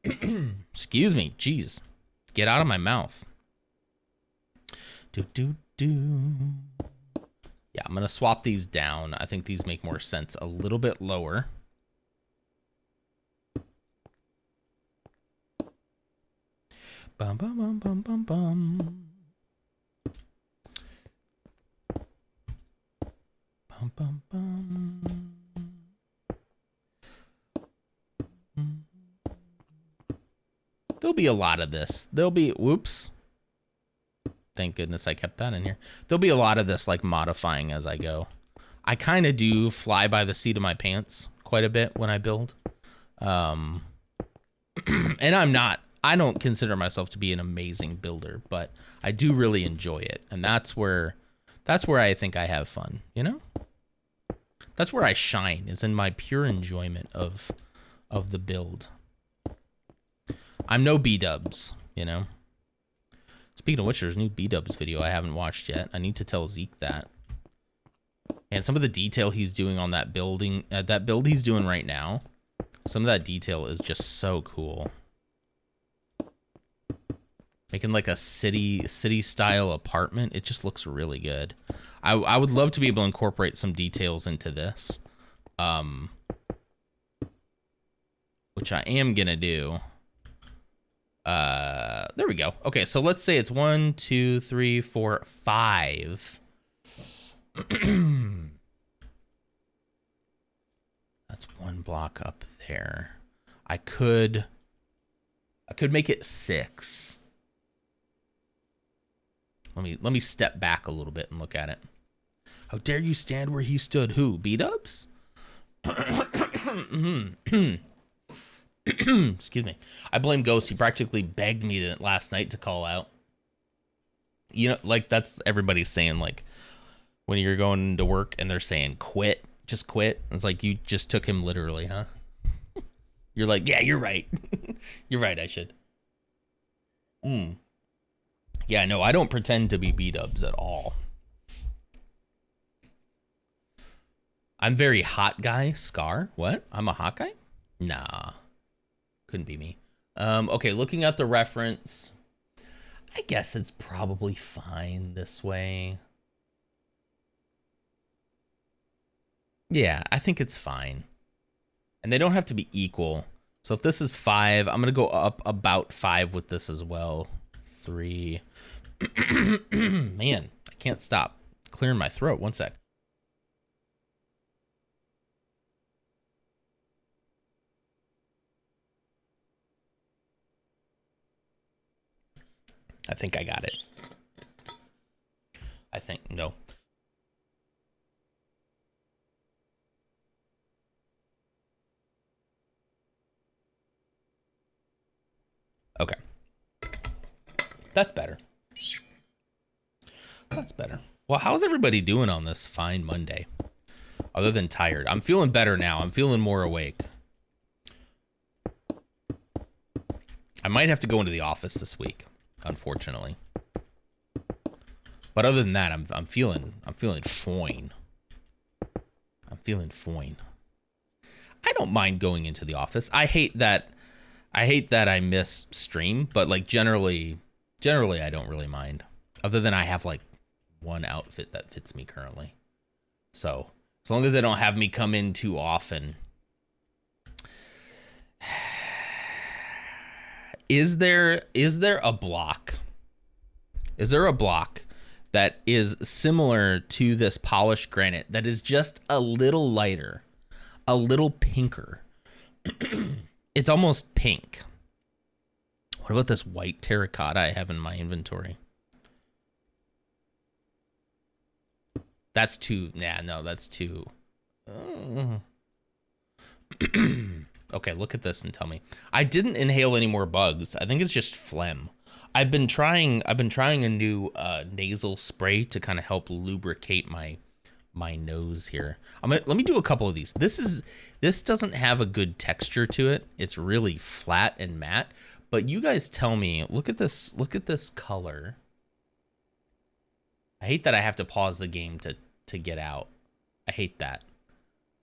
Excuse me. Jeez. Get out of my mouth. Yeah, I'm going to swap these down. I think these make more sense a little bit lower. Bum, bum, bum, bum, bum, bum. Bum, bum, bum. There'll be a lot of this. Whoops. Thank goodness I kept that in here. There'll be a lot of this like modifying as I go. I kind of do fly by the seat of my pants quite a bit when I build. And I don't consider myself to be an amazing builder, but I do really enjoy it. And that's where I think I have fun, you know? That's where I shine, is in my pure enjoyment of the build. I'm no B-dubs, you know? Speaking of which, there's a new B-dubs video I haven't watched yet. I need to tell Zeke that. And some of the detail he's doing on that build he's doing right now, some of that detail is just so cool. Making like a city style apartment, it just looks really good. I would love to be able to incorporate some details into this, which I am gonna do. There we go. Okay, so let's say it's 1, 2, 3, 4, 5. That's 1 block up there. I could make it 6. Let me step back a little bit and look at it. How dare you stand where he stood? Who? B-dubs? Excuse me. I blame Ghost. He practically begged me last night to call out. You know, like that's everybody's saying, like, when you're going to work and they're saying quit, just quit. It's like you just took him literally, huh? You're like, yeah, you're right. You're right, I should. Yeah, no, I don't pretend to be B-dubs at all. I'm very hot guy, Scar. What? I'm a hot guy? Nah. Couldn't be me. Okay, looking at the reference, I guess it's probably fine this way. Yeah, I think it's fine. And they don't have to be equal. So if this is 5, I'm going to go up about 5 with this as well. 3. Man, I can't stop clearing my throat. One sec. I think I got it. I think, no. Okay. That's better. That's better. Well, how's everybody doing on this fine Monday? Other than tired. I'm feeling better now. I'm feeling more awake. I might have to go into the office this week, unfortunately. But other than that, I'm feeling fine. I'm feeling fine. I don't mind going into the office. I hate that I miss stream, but like generally I don't really mind. Other than I have like one outfit that fits me currently. So as long as they don't have me come in too often. Is there a block? Is there a block that is similar to this polished granite that is just a little lighter, a little pinker? It's almost pink. What about this white terracotta I have in my inventory? That's too, yeah, no, that's too. Okay, look at this and tell me. I didn't inhale any more bugs. I think it's just phlegm. I've been trying a new nasal spray to kind of help lubricate my nose here. Let me do a couple of these. This doesn't have a good texture to it. It's really flat and matte. But you guys tell me, look at this color. I hate that I have to pause the game to get out. I hate that.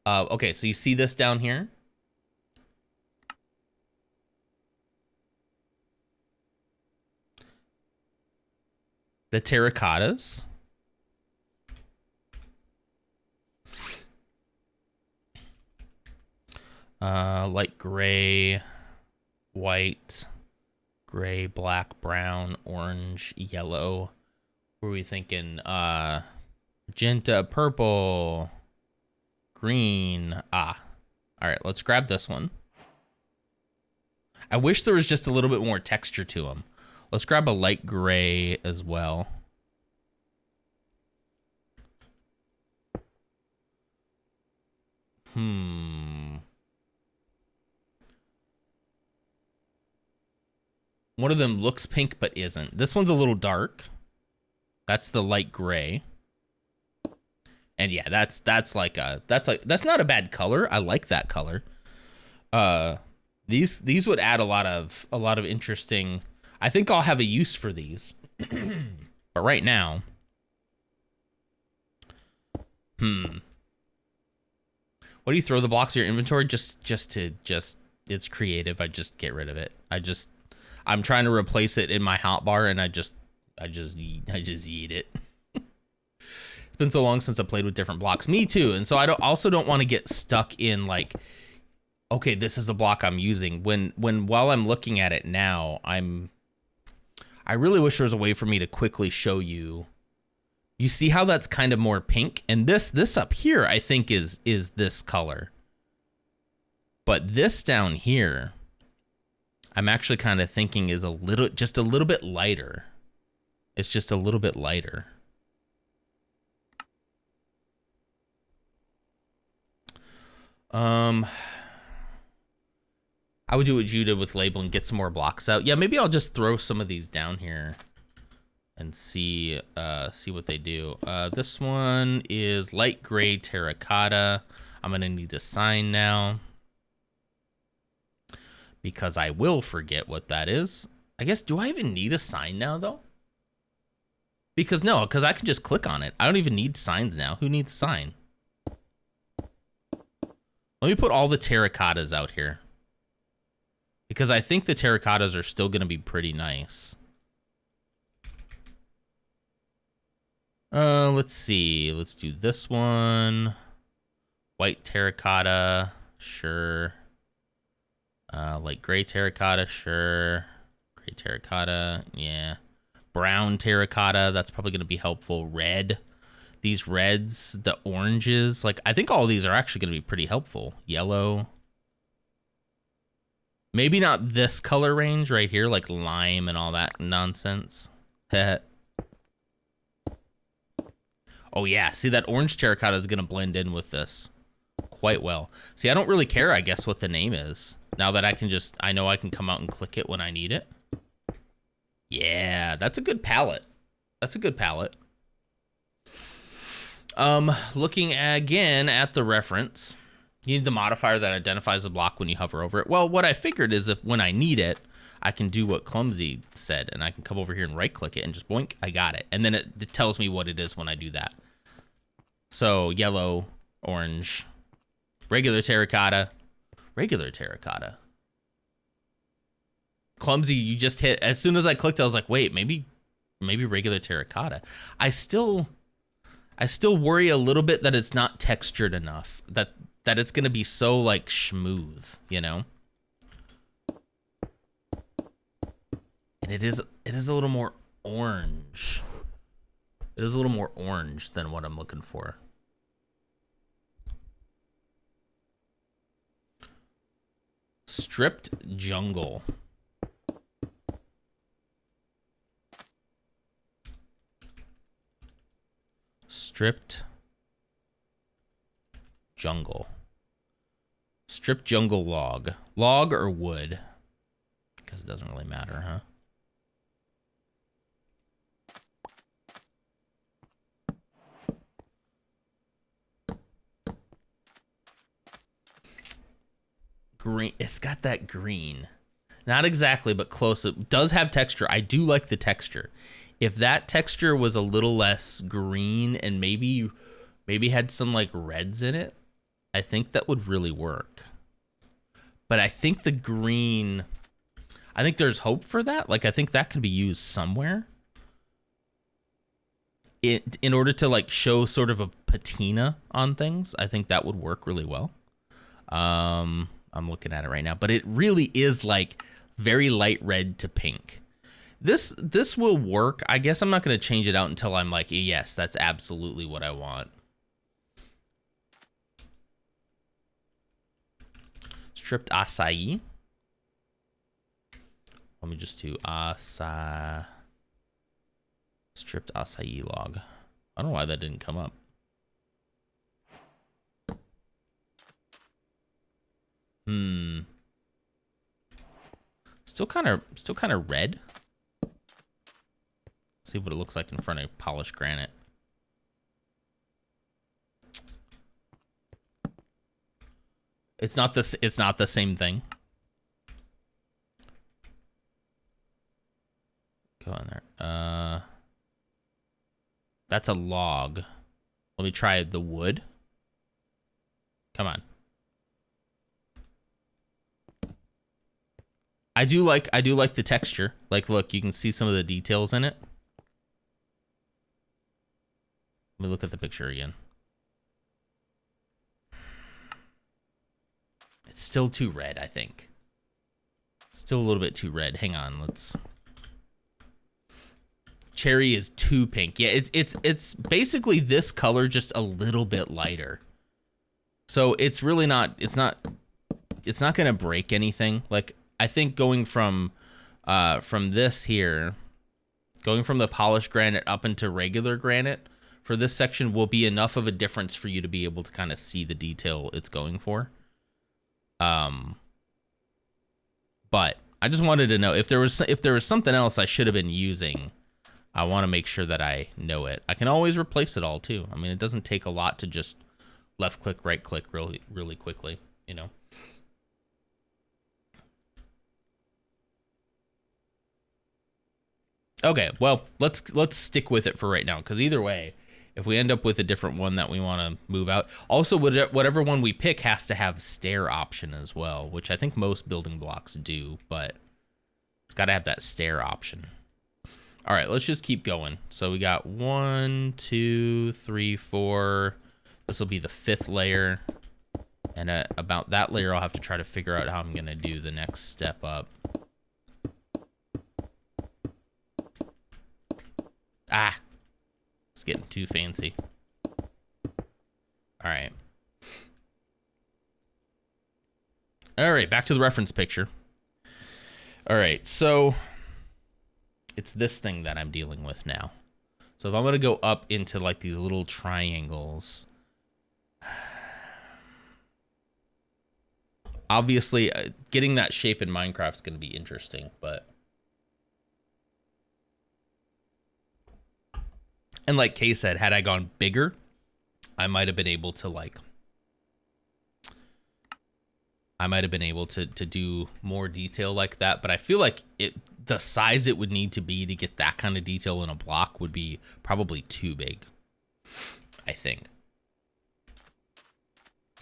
Okay, so you see this down here? The terracottas. Light gray, white, gray, black, brown, orange, yellow. What are we thinking? Magenta, purple, green. All right, let's grab this one. I wish there was just a little bit more texture to them. Let's grab a light gray as well. One of them looks pink but isn't. This one's a little dark. That's the light gray. And yeah, that's not a bad color. I like that color. These would add a lot of interesting. I think I'll have a use for these. But right now, what do you throw the blocks of your inventory? Just it's creative. I just get rid of it. I'm trying to replace it in my hotbar, and I just eat it. It's been so long since I played with different blocks. Me too. And so I also don't want to get stuck in like, okay, this is the block I'm using. While I'm looking at it now, I really wish there was a way for me to quickly show you. You see how that's kind of more pink? And this up here, I think is this color. But this down here, I'm actually kind of thinking is just a little bit lighter. It's just a little bit lighter. I would do what you did with label and get some more blocks out. Yeah, maybe I'll just throw some of these down here and see what they do. This one is light gray terracotta. I'm gonna need a sign now because I will forget what that is. I guess, do I even need a sign now though? Because I can just click on it. I don't even need signs now. Who needs sign? Let me put all the terracottas out here, because I think the terracottas are still gonna be pretty nice. Let's see. Let's do this one. White terracotta, sure. Like gray terracotta, sure. Gray terracotta, yeah. Brown terracotta, that's probably going to be helpful. Red, these reds, the oranges, like I think all these are actually going to be pretty helpful. Yellow. Maybe not this color range right here, like lime and all that nonsense. Oh yeah, see, that orange terracotta is going to blend in with this quite well. See, I don't really care, I guess, what the name is. Now that I know I can come out and click it when I need it. Yeah, that's a good palette. That's a good palette. Looking again at the reference, you need the modifier that identifies the block when you hover over it. Well, what I figured is if when I need it, I can do what Clumsy said, and I can come over here and right click it and just boink, I got it. And then it tells me what it is when I do that. So yellow, orange, regular terracotta. Clumsy, you just hit, as soon as I clicked, I was like, wait, maybe regular terracotta. I still worry a little bit that it's not textured enough, that it's gonna be so like smooth, you know? And it is a little more orange. It is a little more orange than what I'm looking for. Stripped jungle. Stripped jungle. Stripped jungle log. Log or wood? Because it doesn't really matter, huh? Green. It's got that green. Not exactly, but close. It does have texture. I do like the texture. If that texture was a little less green and maybe had some like reds in it, I think that would really work. But I think the green, I think there's hope for that. Like, I think that could be used somewhere. In order to like show sort of a patina on things, I think that would work really well. I'm looking at it right now, but it really is like very light red to pink. This will work. I guess I'm not going to change it out until I'm like, yes, that's absolutely what I want. Stripped acai. Let me just do stripped acai log. I don't know why that didn't come up. Still kind of red. See what it looks like in front of polished granite. It's not the same thing. Go in there. That's a log. Let me try the wood. Come on. I do like the texture. Like, look, you can see some of the details in it. Let me look at the picture again. It's still too red, I think. Still a little bit too red. Hang on, let's. Cherry is too pink. Yeah, it's basically this color, just a little bit lighter. So it's really not. It's not gonna break anything. Like, I think going from this here, going from the polished granite up into regular granite for this section will be enough of a difference for you to be able to kind of see the detail it's going for. But I just wanted to know if there was something else I should have been using. I want to make sure that I know it. I can always replace it all too. I mean, it doesn't take a lot to just left click, right click really quickly, you know. Okay, well, let's stick with it for right now, because either way, if we end up with a different one that we want to move out, also whatever one we pick has to have stair option as well, which I think most building blocks do, but it's got to have that stair option. All right, let's just keep going. So we got 1, 2, 3, 4. This will be the 5th layer, and about that layer, I'll have to try to figure out how I'm gonna do the next step up. Ah, it's getting too fancy. All right. All right, back to the reference picture. All right, so it's this thing that I'm dealing with now. So if I'm gonna go up into like these little triangles, obviously getting that shape in Minecraft is gonna be interesting, but. And like Kay said, had I gone bigger, I might have been able to do more detail like that. But I feel like the size it would need to be to get that kind of detail in a block would be probably too big, I think.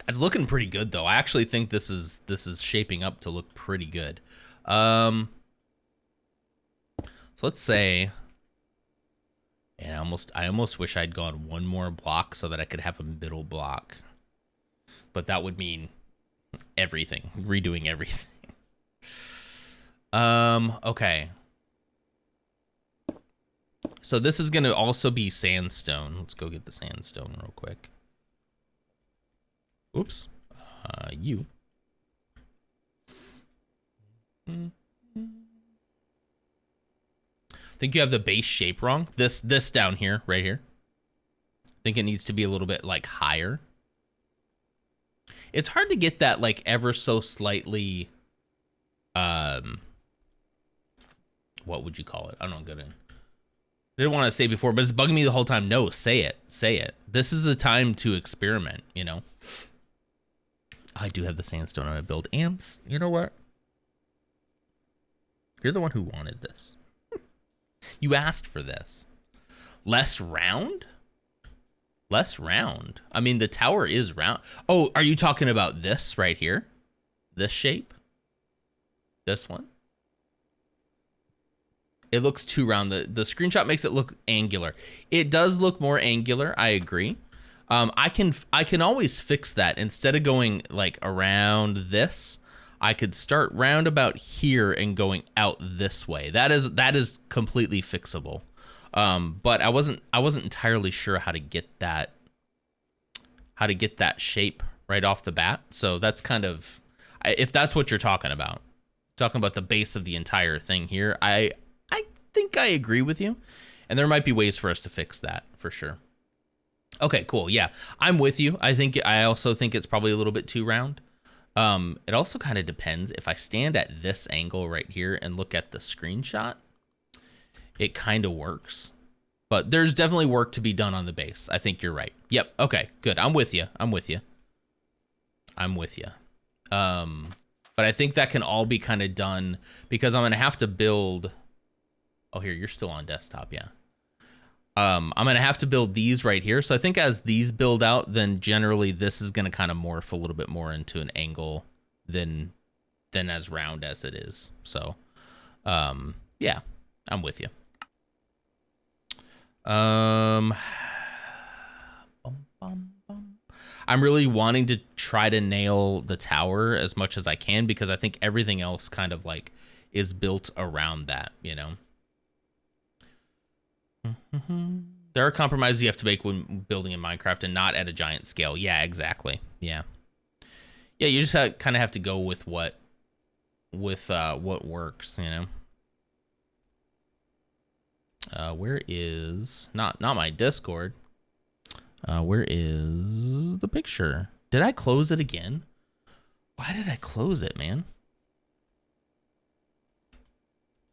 It's looking pretty good though. I actually think this is shaping up to look pretty good. So let's say. And I almost wish I'd gone one more block so that I could have a middle block. But that would mean everything, redoing everything. Okay. So this is going to also be sandstone. Let's go get the sandstone real quick. Oops. You. I think you have the base shape wrong. This down here, right here. I think it needs to be a little bit like higher. It's hard to get that like ever so slightly, what would you call it? I don't know. I didn't want to say before, but it's bugging me the whole time. No, say it. Say it. This is the time to experiment, you know? I do have the sandstone on my build. Amps, you know what? You're the one who wanted this. You asked for this. Less round? Less round. I mean, the tower is round. Oh, are you talking about this right here? This shape? This one? It looks too round. The screenshot makes it look angular. It does look more angular. I agree. I can always fix that. Instead of going like around this, I could start round about here and going out this way. That is completely fixable. But I wasn't entirely sure how to get that shape right off the bat. So that's kind of, if that's what you're talking about the base of the entire thing here, I think I agree with you. And there might be ways for us to fix that for sure. Okay, cool. Yeah, I'm with you. I also think it's probably a little bit too round. It also kind of depends. If I stand at this angle right here and look at the screenshot, it kind of works. But there's definitely work to be done on the base. I think you're right. Yep. Okay, good. I'm with you. But I think that can all be kind of done because I'm going to have to build. Oh, here, you're still on desktop. Yeah. I'm going to have to build these right here. So I think as these build out, then generally this is going to kind of morph a little bit more into an angle than as round as it is. So, yeah, I'm with you. I'm really wanting to try to nail the tower as much as I can because I think everything else kind of like is built around that, you know? There are compromises you have to make when building in Minecraft and not at a giant scale. Yeah, exactly. Yeah. Yeah, you just kind of have to go with what works, you know? Where is not my Discord? Where is the picture? Did I close it again? Why did I close it, man?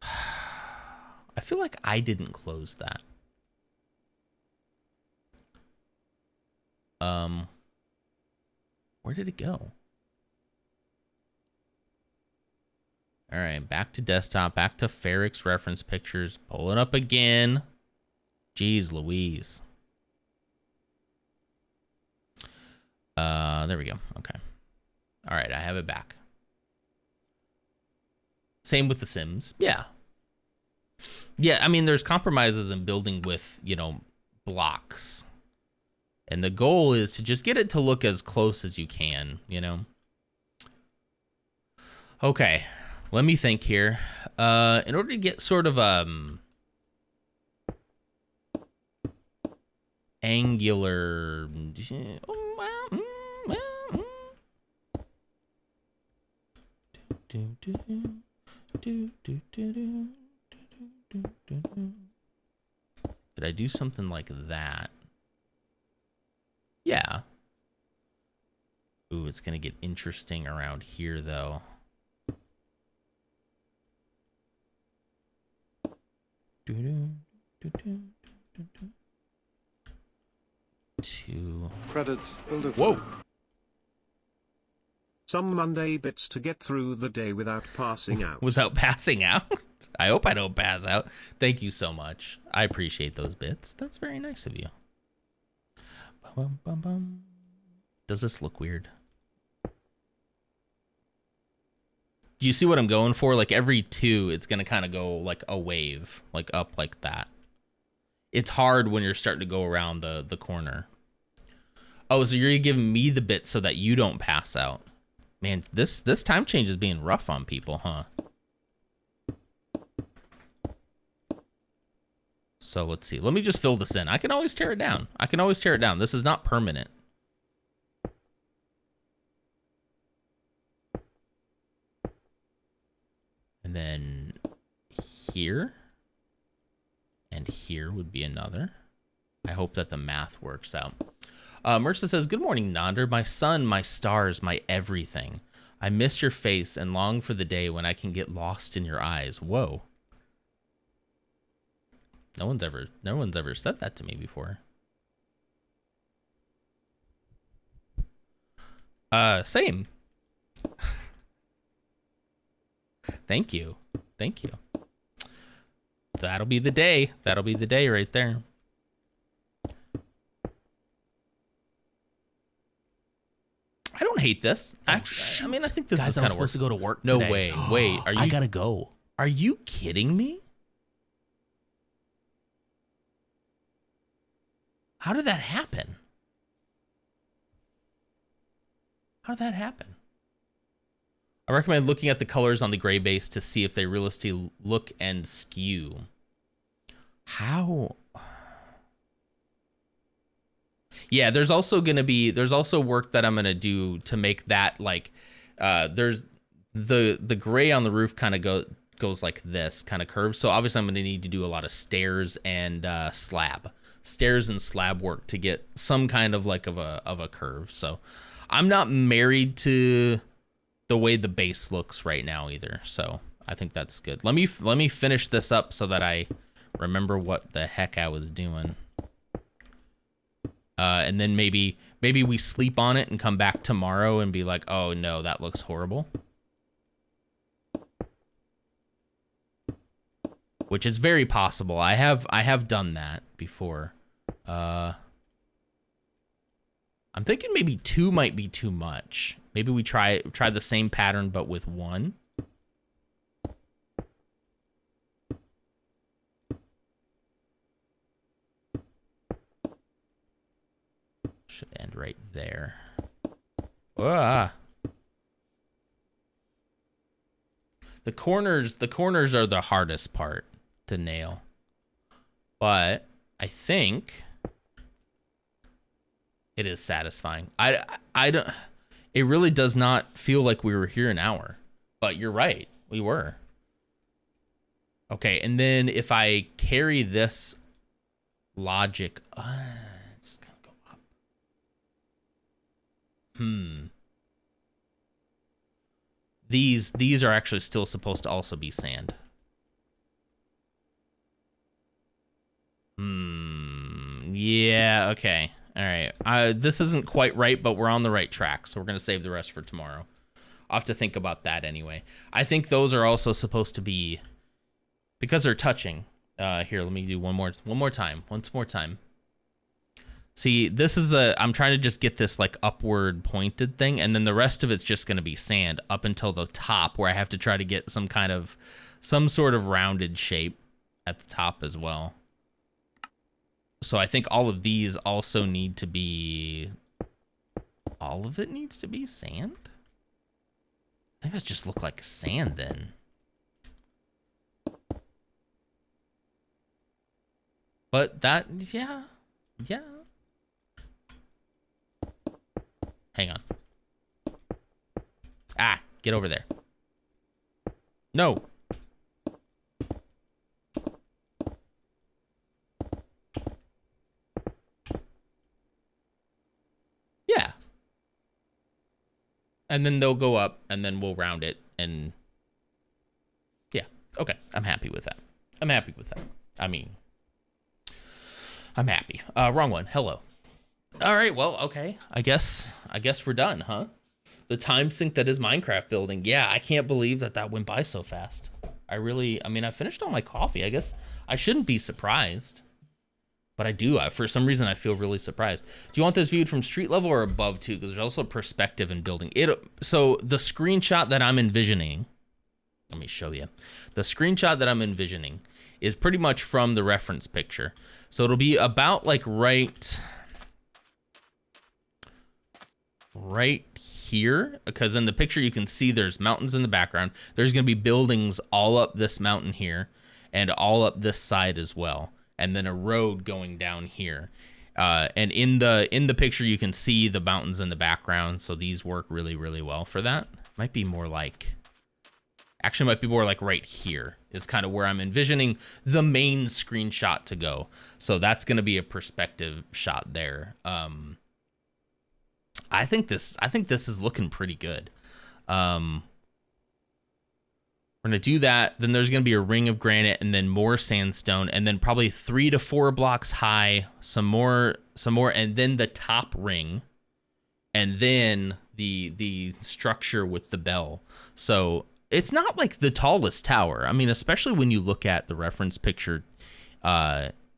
I feel like I didn't close that. Where did it go? All right, back to desktop, back to Rix reference pictures. Pull it up again. Jeez Louise. There we go. Okay. All right, I have it back. Same with The Sims. Yeah. Yeah, I mean, there's compromises in building with, you know, blocks. And the goal is to just get it to look as close as you can, you know? Okay, let me think here. In order to get sort of angular... Did I do something like that? Yeah. Ooh, it's gonna get interesting around here, though. Two. Credits. Builder. Whoa. Some Monday bits to get through the day without passing out. Without passing out? I hope I don't pass out. Thank you so much. I appreciate those bits. That's very nice of you. Bum, bum, bum. Does this look weird? Do you see what I'm going for? Like every two, it's going to kind of go like a wave, like up like that. It's hard when you're starting to go around the corner. Oh, so you're giving me the bit so that you don't pass out. Man, this time change is being rough on people, huh? So let's see. Let me just fill this in. I can always tear it down. I can always tear it down. This is not permanent. And then here and here would be another. I hope that the math works out. Mersa says, good morning, Nonder. My sun, my stars, my everything. I miss your face and long for the day when I can get lost in your eyes. Whoa. No one's ever said that to me before. Same. Thank you. Thank you. That'll be the day. That'll be the day right there. I don't hate this. Actually, I mean, I think this is kind of supposed to go to work No today. way. Wait, are you? I gotta go. Are you kidding me? How did that happen? How did that happen? I recommend looking at the colors on the gray base to see if they realistically look and skew. How? Yeah, there's also work that I'm gonna do to make that like, there's the gray on the roof kind of goes like this, kind of curves. So obviously I'm gonna need to do a lot of stairs and slab work to get some kind of like of a curve. So I'm not married to the way the base looks right now either. So I think that's good. Let me finish this up so that I remember what the heck I was doing. And then maybe we sleep on it and come back tomorrow and be like, oh no, that looks horrible. Which is very possible. I have done that before. I'm thinking maybe 2 might be too much. Maybe we try the same pattern but with 1. Should end right there. Ah. The corners are the hardest part to nail. But I think it is satisfying. I don't, it really does not feel like we were here an hour. But you're right, we were. Okay, and then if I carry this logic, it's gonna go up. These are actually still supposed to also be sand. Yeah, okay. All right. This isn't quite right, but we're on the right track, so we're going to save the rest for tomorrow. I'll have to think about that anyway. I think those are also supposed to be, because they're touching. Here, let me do one more time. Once more time. See, this is I'm trying to just get this like upward pointed thing, and then the rest of it's just going to be sand up until the top, where I have to try to get some sort of rounded shape at the top as well. So I think all of these also need to be, all of it needs to be sand? I think that just look like sand then. But that, yeah. Hang on. Ah, get over there. No. Yeah. And then they'll go up, and then we'll round it, and yeah. Okay, I'm happy with that. I'm happy. Wrong one. Hello. All right, well, okay. I guess we're done, huh? The time sink that is Minecraft building. Yeah, I can't believe that went by so fast. I finished all my coffee. I guess I shouldn't be surprised. But I do. For some reason, I feel really surprised. Do you want this viewed from street level or above, too? Because there's also perspective in building. So the screenshot that I'm envisioning, let me show you. The screenshot that I'm envisioning is pretty much from the reference picture. So it'll be about like right here, because in the picture you can see there's mountains in the background. There's going to be buildings all up this mountain here and all up this side as well, and then a road going down here. And in the picture you can see the mountains in the background, so these work really, really well for that. Might be more like right here is kind of where I'm envisioning the main screenshot to go. So that's going to be a perspective shot there. I think this is looking pretty good. We're going to do that. Then there's going to be a ring of granite and then more sandstone, and then probably 3 to 4 blocks high, some more, and then the top ring, and then the structure with the bell. So it's not like the tallest tower. I mean, especially when you look at the reference picture.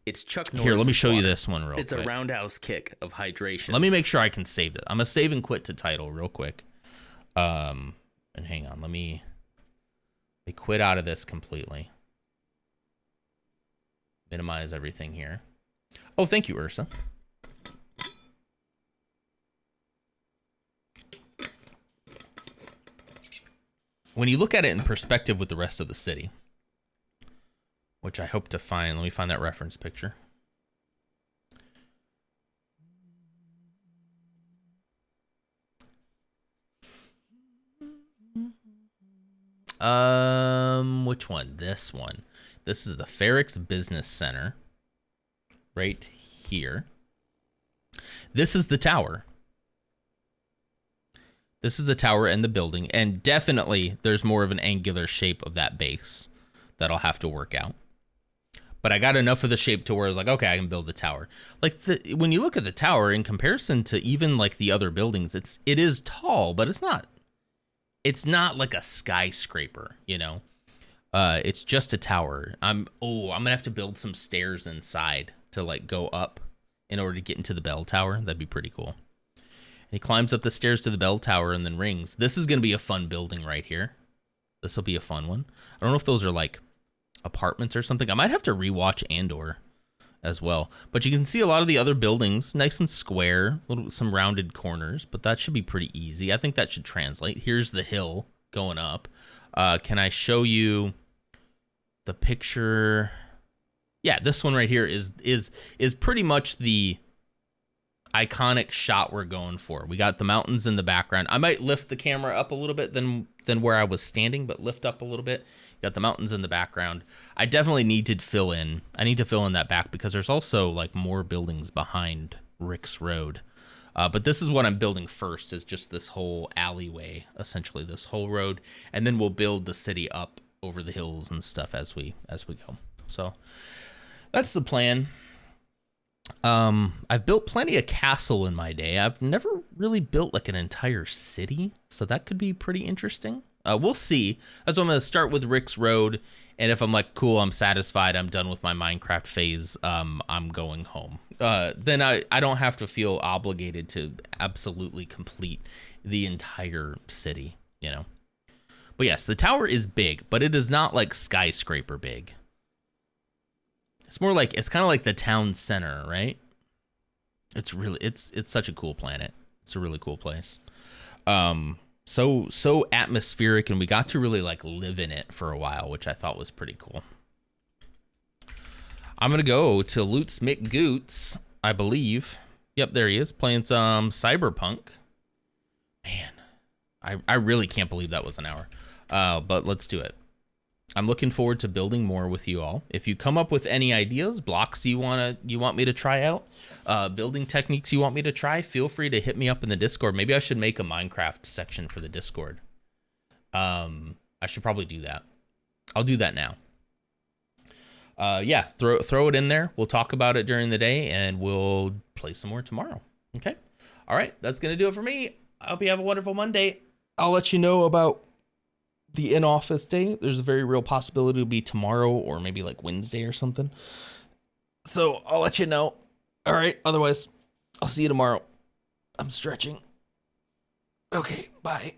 It's Chuck Norris. Here, let me show you this one real quick. It's a roundhouse kick of hydration. Let me make sure I can save it. I'm going to save and quit to title real quick. And hang on. Let me quit out of this completely. Minimize everything here. Oh, thank you, Ursa. When you look at it in perspective with the rest of the city, which I hope to find. Let me find that reference picture. Which one? This one. This is the Ferrix Business Center. Right here. This is the tower. This is the tower and the building, and definitely there's more of an angular shape of that base that I'll have to work out. But I got enough of the shape to where I was like, okay, I can build the tower. Like when you look at the tower in comparison to even like the other buildings, it is tall, but it's not like a skyscraper, you know. It's just a tower. I'm gonna have to build some stairs inside to like go up in order to get into the bell tower. That'd be pretty cool. And he climbs up the stairs to the bell tower and then rings. This is gonna be a fun building right here. This will be a fun one. I don't know if those are like apartments or something. I might have to rewatch Andor as well. But you can see a lot of the other buildings, nice and square, some rounded corners, but that should be pretty easy. I think that should translate. Here's the hill going up. Can I show you the picture? Yeah, this one right here is pretty much the iconic shot we're going for. We got the mountains in the background. I might lift the camera up a little bit than where I was standing, but lift up a little bit. Got the mountains in the background. I definitely need to fill in. I need to fill in that back because there's also like more buildings behind Rix Road. But this is what I'm building first, is just this whole alleyway, essentially this whole road, and then we'll build the city up over the hills and stuff as we go. So that's the plan. I've built plenty of castle in my day. I've never really built like an entire city, so that could be pretty interesting. We'll see. That's why I'm gonna start with Rix Road, and if I'm like, cool, I'm satisfied, I'm done with my Minecraft phase, I'm going home. Then I don't have to feel obligated to absolutely complete the entire city, you know. But yes, the tower is big, but it is not like skyscraper big. It's more like, it's kind of like the town center, right? It's really, it's such a cool planet. It's a really cool place. So atmospheric, and we got to really like live in it for a while, which I thought was pretty cool. I'm gonna go to Lutz McGoots, I believe. Yep, there he is, playing some Cyberpunk. Man, I really can't believe that was an hour. But let's do it. I'm looking forward to building more with you all. If you come up with any ideas, blocks you want me to try out, building techniques you want me to try, feel free to hit me up in the Discord. Maybe I should make a Minecraft section for the Discord. I should probably do that. I'll do that now. Yeah, throw it in there. We'll talk about it during the day, and we'll play some more tomorrow. Okay? All right, that's going to do it for me. I hope you have a wonderful Monday. I'll let you know about the in-office day. There's a very real possibility it'll be tomorrow or maybe like Wednesday or something. So I'll let you know. All right. Otherwise, I'll see you tomorrow. I'm stretching. Okay. Bye.